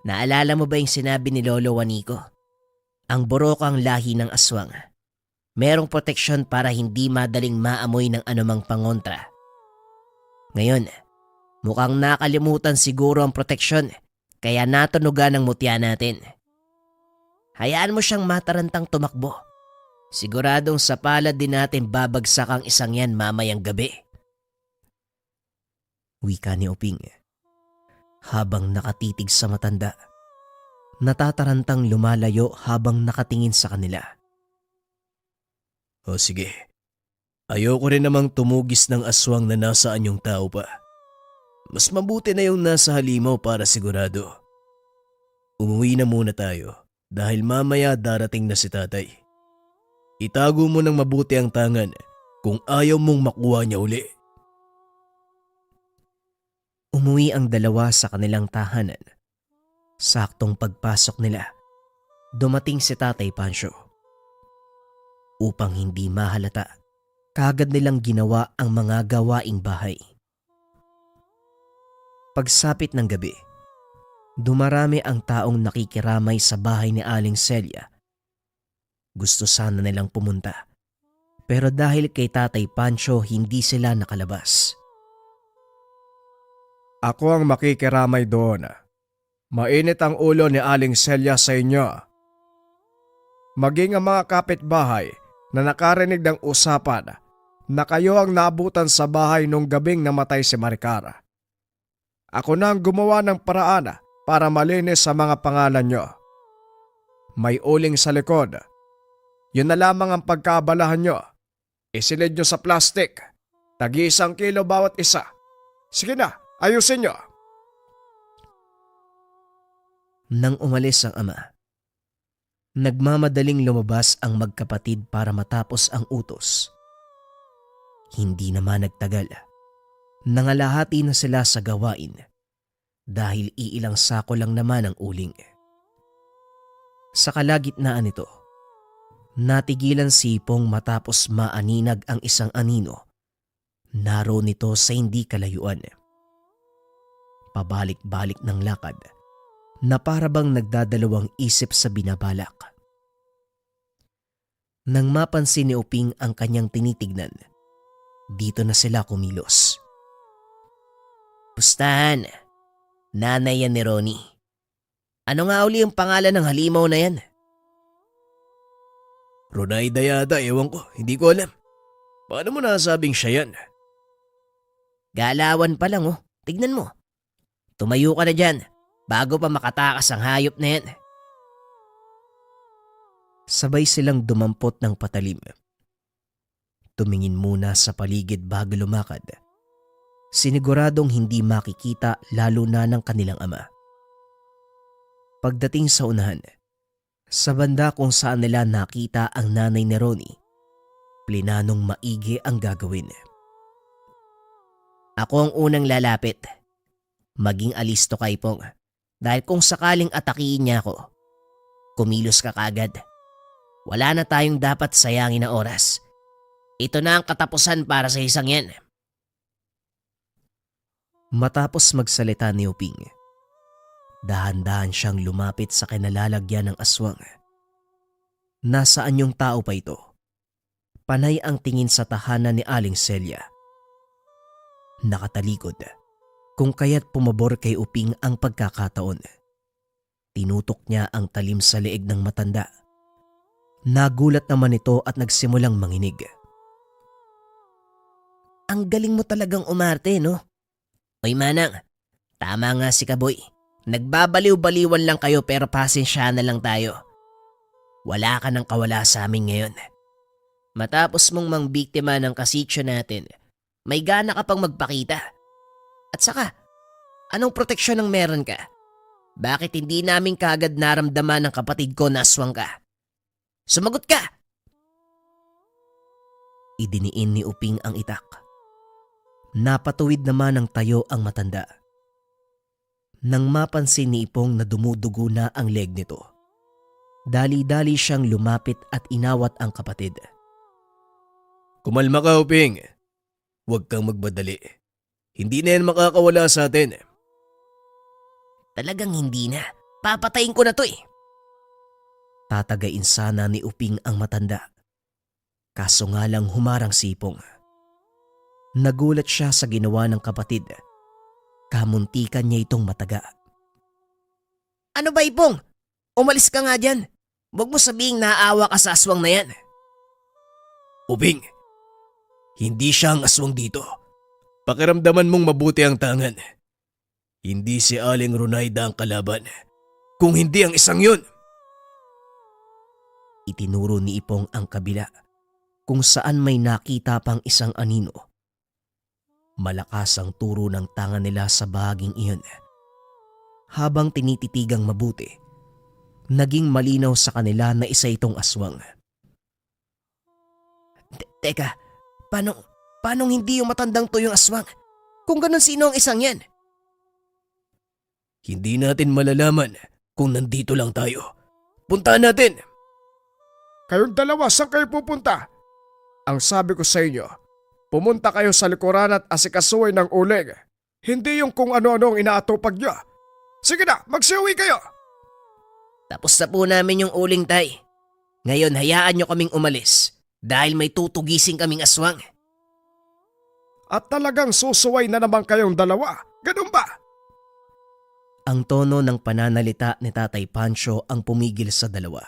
Naalala mo ba yung sinabi ni Lolo Juanico? Ang burokang lahi ng aswang. Merong proteksyon para hindi madaling maamoy ng anumang pangontra. Ngayon, mukhang nakalimutan siguro ang proteksyon kaya natunugan ang mutya natin. Hayaan mo siyang matarantang tumakbo. Siguradong sa palad din natin babagsak ang isang yan mamayang gabi. Wika ni Uping habang nakatitig sa matanda. Natatarantang lumalayo habang nakatingin sa kanila. O sige, ayoko rin namang tumugis ng aswang na nasa anyong tao pa. Mas mabuti na yung nasa halimaw para sigurado. Umuwi na muna tayo dahil mamaya darating na si tatay. Itago mo ng mabuti ang tangan kung ayaw mong makuha niya uli. Umuwi ang dalawa sa kanilang tahanan. Saktong pagpasok nila, dumating si Tatay Pancho. Upang hindi mahalata, kagad nilang ginawa ang mga gawaing bahay. Pagsapit ng gabi, dumarami ang taong nakikiramay sa bahay ni Aling Celia. Gusto sana nilang pumunta, pero dahil kay Tatay Pancho hindi sila nakalabas. Ako ang makikiramay doon. Mainit ang ulo ni Aling Celia sa inyo. Maging ang mga kapitbahay na nakarinig ng usapan na kayo ang naabutan sa bahay nung gabing namatay si Maricara. Ako na ang gumawa ng paraan para malinis sa mga pangalan nyo. May uling sa likod. Yun na lamang ang pagkaabalahan nyo. Isilid nyo sa plastik. Tagi-1 kilo bawat isa. Sige na, ayusin nyo. Nang umalis ang ama, nagmamadaling lumabas ang magkapatid para matapos ang utos. Hindi naman nagtagal. Nangalahati na sila sa gawain dahil iilang sako lang naman ang uling. Sa kalagitnaan nito, natigilan si Ipong matapos maaninag ang isang anino. Naroon nito sa hindi kalayuan. Pabalik-balik ng lakad na parabang nagdadalawang isip sa binabalak. Nang mapansin ni Uping ang kanyang tinitignan, dito na sila kumilos. Pustahan, nanay yan ni Ronnie. Ano nga uli ang pangalan ng halimaw na yan? Ronaida yata, ewan ko, hindi ko alam. Paano mo nasabing siya yan? Galawan pa lang Tignan mo, Tumayo ka na dyan bago pa makatakas ang hayop na yan. Sabay silang dumampot ng patalim. Tumingin muna sa paligid bago lumakad. Siniguradong hindi makikita lalo na ng kanilang ama. Pagdating sa unahan, sa banda kung saan nila nakita ang nanay ni Ronnie, plinanong maigi ang gagawin. Ako ang unang lalapit. Maging alisto ka, Ipong. Dahil kung sakaling atakihin niya ako, kumilos ka kagad. Wala na tayong dapat sayangin na oras. Ito na ang katapusan para sa isang yan. Matapos magsalita ni Uping, dahan-dahan siyang lumapit sa kinalalagyan ng aswang. Nasaan yung tao pa ito? Panay ang tingin sa tahanan ni Aling Celia. Nakatalikod, kung kaya't pumabor kay Uping ang pagkakataon. Tinutok niya ang talim sa leeg ng matanda. Nagulat naman ito at nagsimulang manginig. Ang galing mo talagang umarte, no? Oy Manang, tama nga si Kaboy. Nagbabaliw-baliwan lang kayo pero pasensya na lang tayo. Wala ka nang kawala sa amin ngayon. Matapos mong mangbiktima ng kasitsyo natin, may gana ka pang magpakita. At saka, anong proteksyon ang meron ka? Bakit hindi namin kaagad naramdaman ng kapatid ko na aswang ka? Sumagot ka! Idiniin ni Uping ang itak. Napatuwid naman ng tayo ang matanda. Nang mapansin ni Ipong na dumudugo na ang leg nito, dali-dali siyang lumapit at inawat ang kapatid. Kumalma ka, Uping. Huwag kang magmadali. Hindi na yan makakawala sa atin. Talagang hindi na. Papatayin ko na to eh. Tatagain sana ni Uping ang matanda. Kaso nga lang humarang si Ipong. Nagulat siya sa ginawa ng kapatid. Kamuntikan niya itong mataga. Ano ba, Ipong? Umalis ka nga dyan. Huwag mo sabihing naaawa ka sa aswang na yan. Uping, hindi siya ang aswang dito. Pakiramdaman mong mabuti ang tangan. Hindi si Aling Ronaida ang kalaban. Kung hindi ang isang yun. Itinuro ni Ipong ang kabila kung saan may nakita pang isang anino. Malakas ang turo ng tangan nila sa bahaging iyon. Habang tinititigang mabuti, naging malinaw sa kanila na isa itong aswang. Teka, paano hindi yung matandang to yung aswang? Kung ganun, sino ang isang yan? Hindi natin malalaman kung nandito lang tayo. Puntahan natin! Kayong dalawa, saan kayo pupunta? Ang sabi ko sa inyo, pumunta kayo sa likuran at asikasuhin ng uling. Hindi yung kung ano-ano ang inaatupag nyo. Sige na, magsiuwi kayo! Tapos na po namin yung uling, tay. Ngayon hayaan nyo kaming umalis dahil may tutugising kaming aswang. At talagang susuway na naman kayong dalawa. Ganun ba? Ang tono ng pananalita ni Tatay Pancho ang pumigil sa dalawa.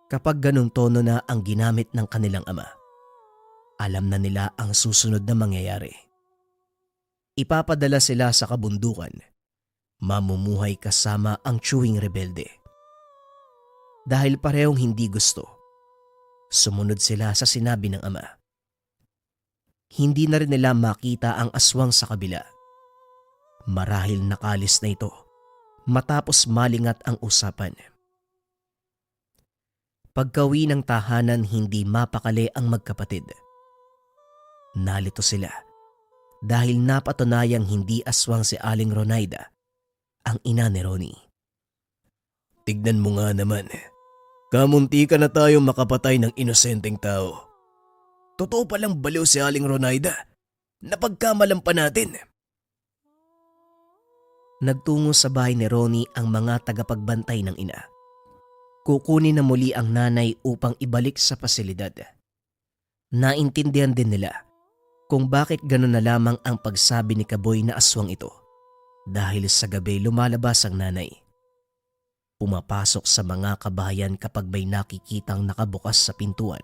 Kapag ganung tono na ang ginamit ng kanilang ama, alam na nila ang susunod na mangyayari. Ipapadala sila sa kabundukan, mamumuhay kasama ang tiyuwing rebelde. Dahil parehong hindi gusto, sumunod sila sa sinabi ng ama. Hindi na rin nila makita ang aswang sa kabila. Marahil nakalis na ito matapos malingat ang usapan. Pagkauwi ng tahanan, hindi mapakali ang magkapatid. Nalito sila dahil napatunayang hindi aswang si Aling Ronaida, ang ina ni Ronnie. Tignan mo nga naman. Kamunti ka na tayong makapatay ng inosenteng tao. Totoo palang baliw si Aling Ronaida. Napagkamalan pa natin. Nagtungo sa bahay ni Ronnie ang mga tagapagbantay ng ina. Kukunin na muli ang nanay upang ibalik sa pasilidad. Naintindihan din nila kung bakit gano'n na lamang ang pagsabi ni Kaboy na aswang ito. Dahil sa gabi lumalabas ang nanay. Pumapasok sa mga kabahayan kapag may nakikitang nakabukas sa pintuan.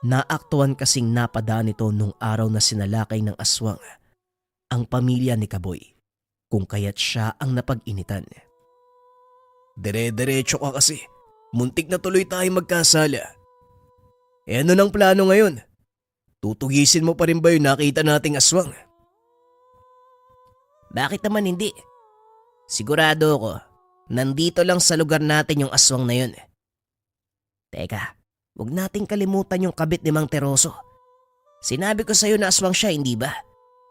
Naaktuhan kasing napadaan ito nung araw na sinalakay ng aswang ang pamilya ni Kaboy. kung kaya't siya ang napag-initan. Dire-diretso ka kasi. Muntik na tuloy tayo magkasala. E ano nang plano ngayon? Tutugisin mo pa rin ba yung nakita nating aswang? Bakit naman hindi? Sigurado ako, nandito lang sa lugar natin yung aswang na yun. Teka, huwag nating kalimutan yung kabit ni Mang Teroso. Sinabi ko sa'yo na aswang siya, hindi ba?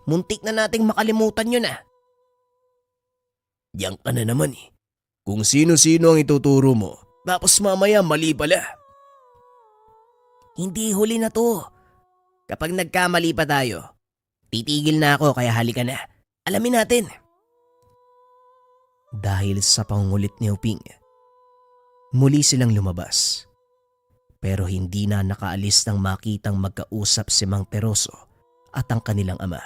Muntik na nating makalimutan yun ah. Diyan ka na naman eh. Kung sino-sino ang ituturo mo, tapos mamaya mali pala. Hindi huli na to. Kapag nagkamali pa tayo, titigil na ako kaya halika na. Alamin natin. Dahil sa pangungulit ni Uping, muli silang lumabas. Pero hindi na nakaalis nang makitang magkausap si Mang Teroso at ang kanilang ama.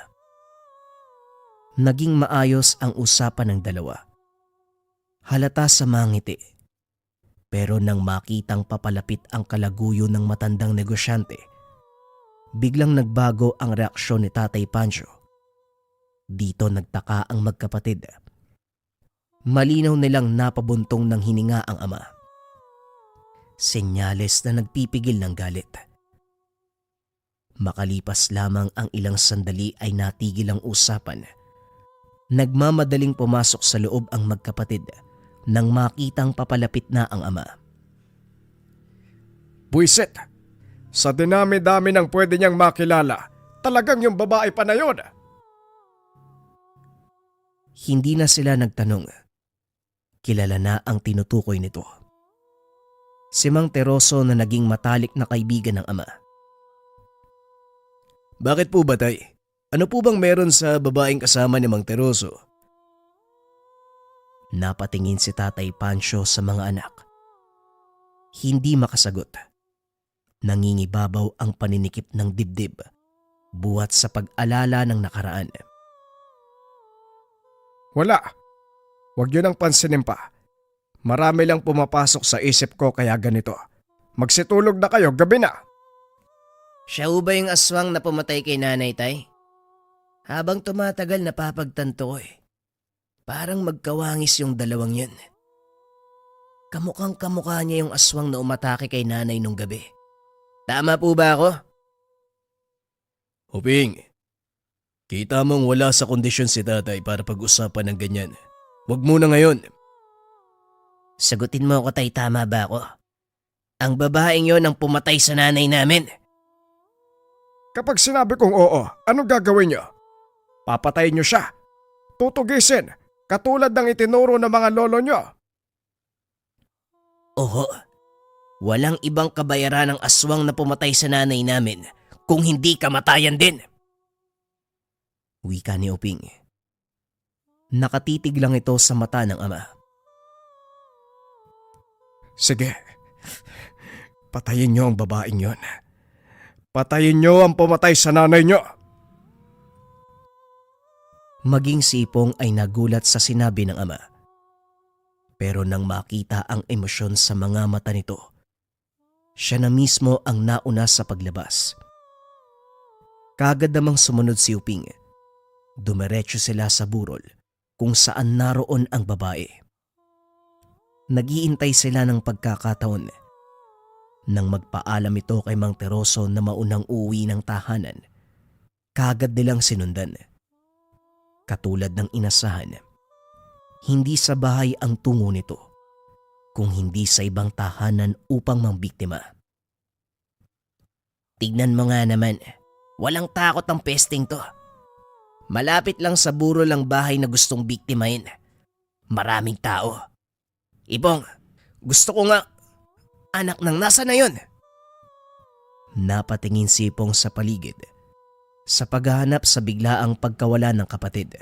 Naging maayos ang usapan ng dalawa. Halata sa mga ngiti. Pero nang makitang papalapit ang kalaguyo ng matandang negosyante, biglang nagbago ang reaksyon ni Tatay Pancho. Dito nagtaka ang magkapatid. Malinaw nilang napabuntong ng hininga ang ama. Senyales na nagpipigil ng galit. Makalipas lamang ang ilang sandali ay natigil ang usapan. Nagmamadaling pumasok sa loob ang magkapatid nang makitang papalapit na ang ama. Buisit! Sa dinami-dami ng pwede niyang makilala, talagang yung babae pa na yun. Hindi na sila nagtanong. Kilala na ang tinutukoy nito. Si Mang Teroso na naging matalik na kaibigan ng ama. Bakit po ba, Tay? Ano po bang meron sa babaeng kasama ni Mang Teroso? Napatingin si Tatay Pancho sa mga anak. Hindi makasagot. Nangingibabaw ang paninikip ng dibdib buhat sa pag-alala ng nakaraan. Wala. Huwag yun ang pansinin pa. Marami lang pumapasok sa isip ko kaya ganito. Magsitulog na kayo, gabi na. Siya ho ba yung aswang na pumatay kay Nanay, Tay? Habang tumatagal napapagtanto ko eh. Parang magkawangis yung dalawang yun. Kamukhang kamukha niya yung aswang na umatake kay Nanay nung gabi. Tama po ba ako? Uping, kita mong wala sa kondisyon si Tatay para pag-usapan ng ganyan. Huwag muna ngayon. Sagutin mo ako, Tay, tama ba ako? Ang babaeng yon ang pumatay sa nanay namin. Kapag sinabi kong oo, anong gagawin niyo? Papatayin niyo siya. Tutugisin, katulad ng itinuro ng mga lolo niyo. Oho, walang ibang kabayaran ng aswang na pumatay sa nanay namin kung hindi kamatayan din. Wika ni Uping. Nakatitig lang ito sa mata ng ama. Sige, patayin niyo ang babaeng yon. Patayin niyo ang pumatay sa nanay niyo. Maging si Ipong ay nagulat sa sinabi ng ama. Pero nang makita ang emosyon sa mga mata nito, siya na mismo ang nauna sa paglabas. Kagad namang sumunod si Uping. Dumiretso sila sa burol kung saan naroon ang babae. Naghihintay sila ng pagkakataon. Nang magpaalam ito kay Mang Teroso na maunang uwi ng tahanan, kagad nilang sinundan. Katulad ng inasahan, hindi sa bahay ang tungo nito, kung hindi sa ibang tahanan upang mambiktima. Tignan mo nga naman, walang takot ang pesting to. Malapit lang sa burol ang bahay na gustong biktimahin. Maraming tao. Ipong, gusto ko nga, anak ng nasa na yun? Napatingin si Ipong sa paligid sa paghahanap sa biglaang pagkawala ng kapatid.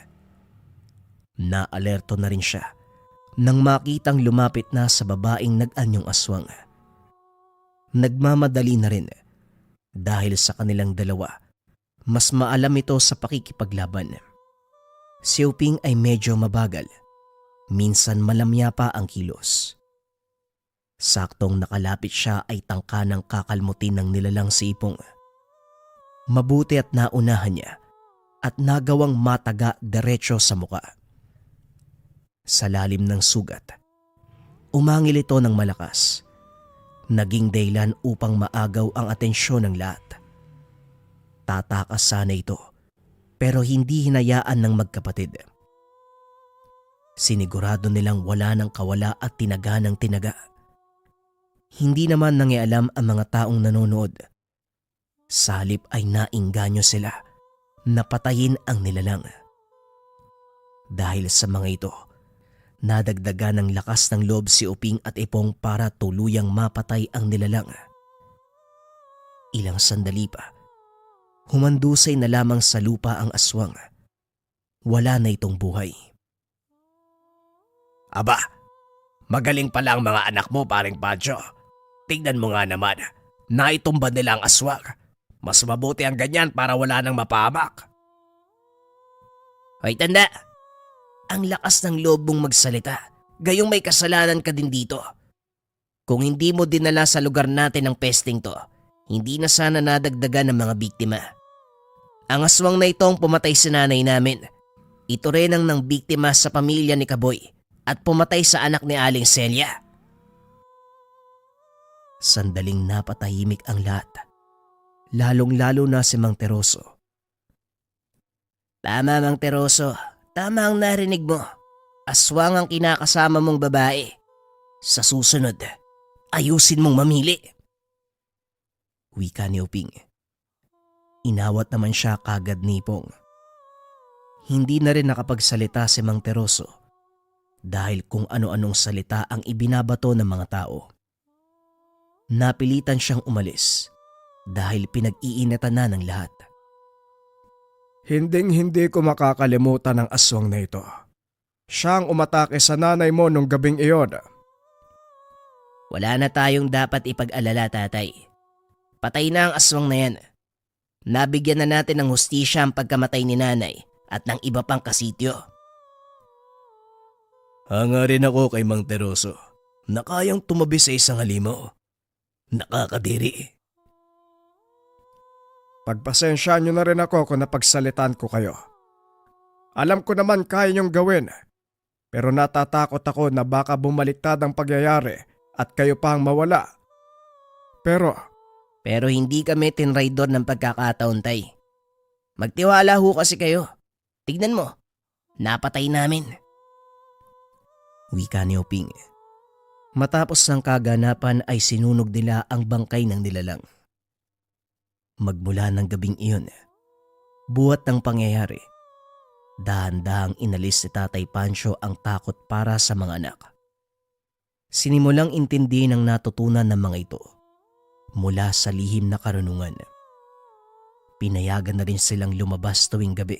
Naalerto na rin siya nang makitang lumapit na sa babaeng nag-anyong aswang. Nagmamadali na rin dahil sa kanilang dalawa, mas maalam ito sa pakikipaglaban. Si Uping ay medyo mabagal, minsan malamya pa ang kilos. Saktong nakalapit siya ay tangka ng kakalmutin ng nilalang si Ipong. Mabuti at naunahan niya at nagawang mataga diretso sa muka. Sa lalim ng sugat, umangil ito ng malakas. Naging dahilan upang maagaw ang atensyon ng lahat. Tatakas sana ito, pero hindi hinayaan ng magkapatid. Sinigurado nilang wala ng kawala at tinaga ng tinaga. Hindi naman nangialam ang mga taong nanonood. Sa halip ay nainganyo sila na patayin ang nilalang. Dahil sa mga ito, nadagdagan ng lakas ng loob si Uping at Ipong para tuluyang mapatay ang nilalang. Ilang sandali pa, humandusay na lamang sa lupa ang aswang. Wala na itong buhay. Aba, magaling pala ang mga anak mo, paring Pancho. Tingnan mo nga naman, naitumba nila ang aswang. Mas mabuti ang ganyan para wala nang mapahamak. Hoy tanda, ang lakas ng loob mong magsalita, gayong may kasalanan ka din dito. Kung hindi mo dinala sa lugar natin ang pesting to, hindi na sana nadagdagan ng mga biktima. Ang aswang na ito ang pumatay sa nanay namin. Ito rin ang nang biktima sa pamilya ni Kaboy at pumatay sa anak ni Aling Celia. Sandaling napatahimik ang lahat, lalong-lalo na si Mang Teroso. Tama, Mang Teroso. Tama ang narinig mo. Aswang ang kinakasama mong babae. Sa susunod, ayusin mong mamili. Wika ni Uping. Inawat naman siya kagad ni Ipong. Hindi na rin nakapagsalita si Mang Teroso dahil kung ano-anong salita ang ibinabato ng mga tao. Napilitan siyang umalis dahil pinag-iinatan na ng lahat. Hinding-hindi ko makakalimutan ang aswang na ito. Siya ang umatake sa nanay mo nung gabing iyon. Wala na tayong dapat ipag-alala, tatay. Patay na ang aswang na yan. Nabigyan na natin ng hustisya ang pagkamatay ni nanay at ng iba pang kasityo. Hanga rin ako kay Mang Teroso na kayang tumabi sa isang halimaw. Nakakadiri. Pagpasensya nyo na rin ako kung napagsalitan ko kayo. Alam ko naman kaya nyong gawin, pero natatakot ako na baka bumaliktad ang pagyayari at kayo pang mawala. Pero Hindi kami tinraidor ng pagkakataon, tay. Magtiwala ho kasi kayo. Tignan mo, napatay namin. Wika ni Uping. Matapos ng kaganapan ay sinunog nila ang bangkay ng nilalang. Magmula ng gabing iyon, buhat ng pangyayari, dahan-dahang inalis ni Tatay Pancho ang takot para sa mga anak. Sinimulang intindi ng natutunan ng mga ito mula sa lihim na karunungan. Pinayagan na rin silang lumabas tuwing gabi,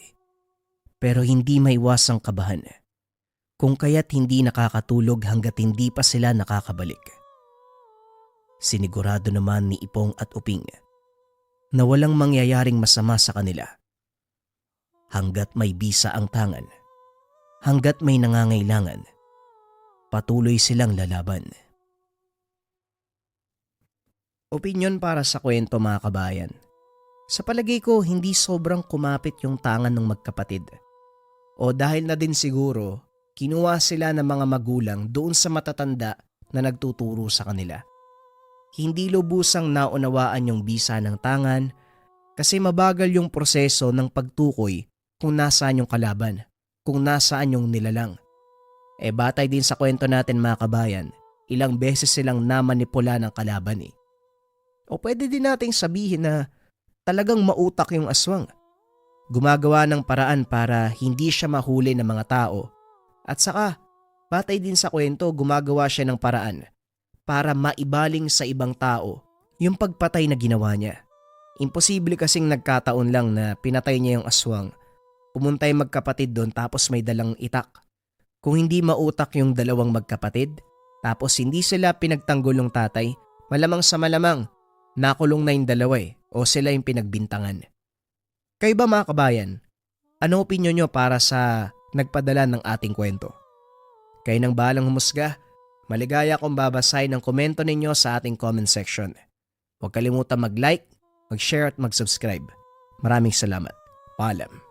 pero hindi maiwasang kabahan, kung kaya't hindi nakakatulog hanggat hindi pa sila nakakabalik. Sinigurado naman ni Ipong at Uping na walang mangyayaring masama sa kanila. Hanggat may bisa ang tangan, hanggat may nangangailangan, patuloy silang lalaban. Opinyon para sa kwento, mga kabayan. Sa palagay ko, hindi sobrang kumapit yung tangan ng magkapatid. O dahil na din siguro, kinuha sila ng mga magulang doon sa matatanda na nagtuturo sa kanila. Hindi lubusang naunawaan yung bisa ng tangan kasi mabagal yung proseso ng pagtukoy kung nasaan yung kalaban, kung nasaan yung nilalang. Batay din sa kwento natin, mga kabayan, ilang beses silang namanipula ng kalaban . O pwede din nating sabihin na talagang mautak yung aswang. Gumagawa ng paraan para hindi siya mahuli ng mga tao. At saka, batay din sa kwento, gumagawa siya ng paraan para maibaling sa ibang tao yung pagpatay na ginawa niya. Imposible kasing nagkataon lang na pinatay niya yung aswang. Pumunta yung magkapatid doon tapos may dalang itak. Kung hindi mautak yung dalawang magkapatid, tapos hindi sila pinagtanggol ng tatay, malamang sa malamang, nakulong na yung dalawa o sila yung pinagbintangan. Kayo ba, mga kabayan? Ano opinyon nyo para sa nagpadala ng ating kwento? Kayo nang bahalang humusga. Maligaya akong babasahin ang komento ninyo sa ating comment section. Huwag kalimutan mag-like, mag-share at mag-subscribe. Maraming salamat. Paalam.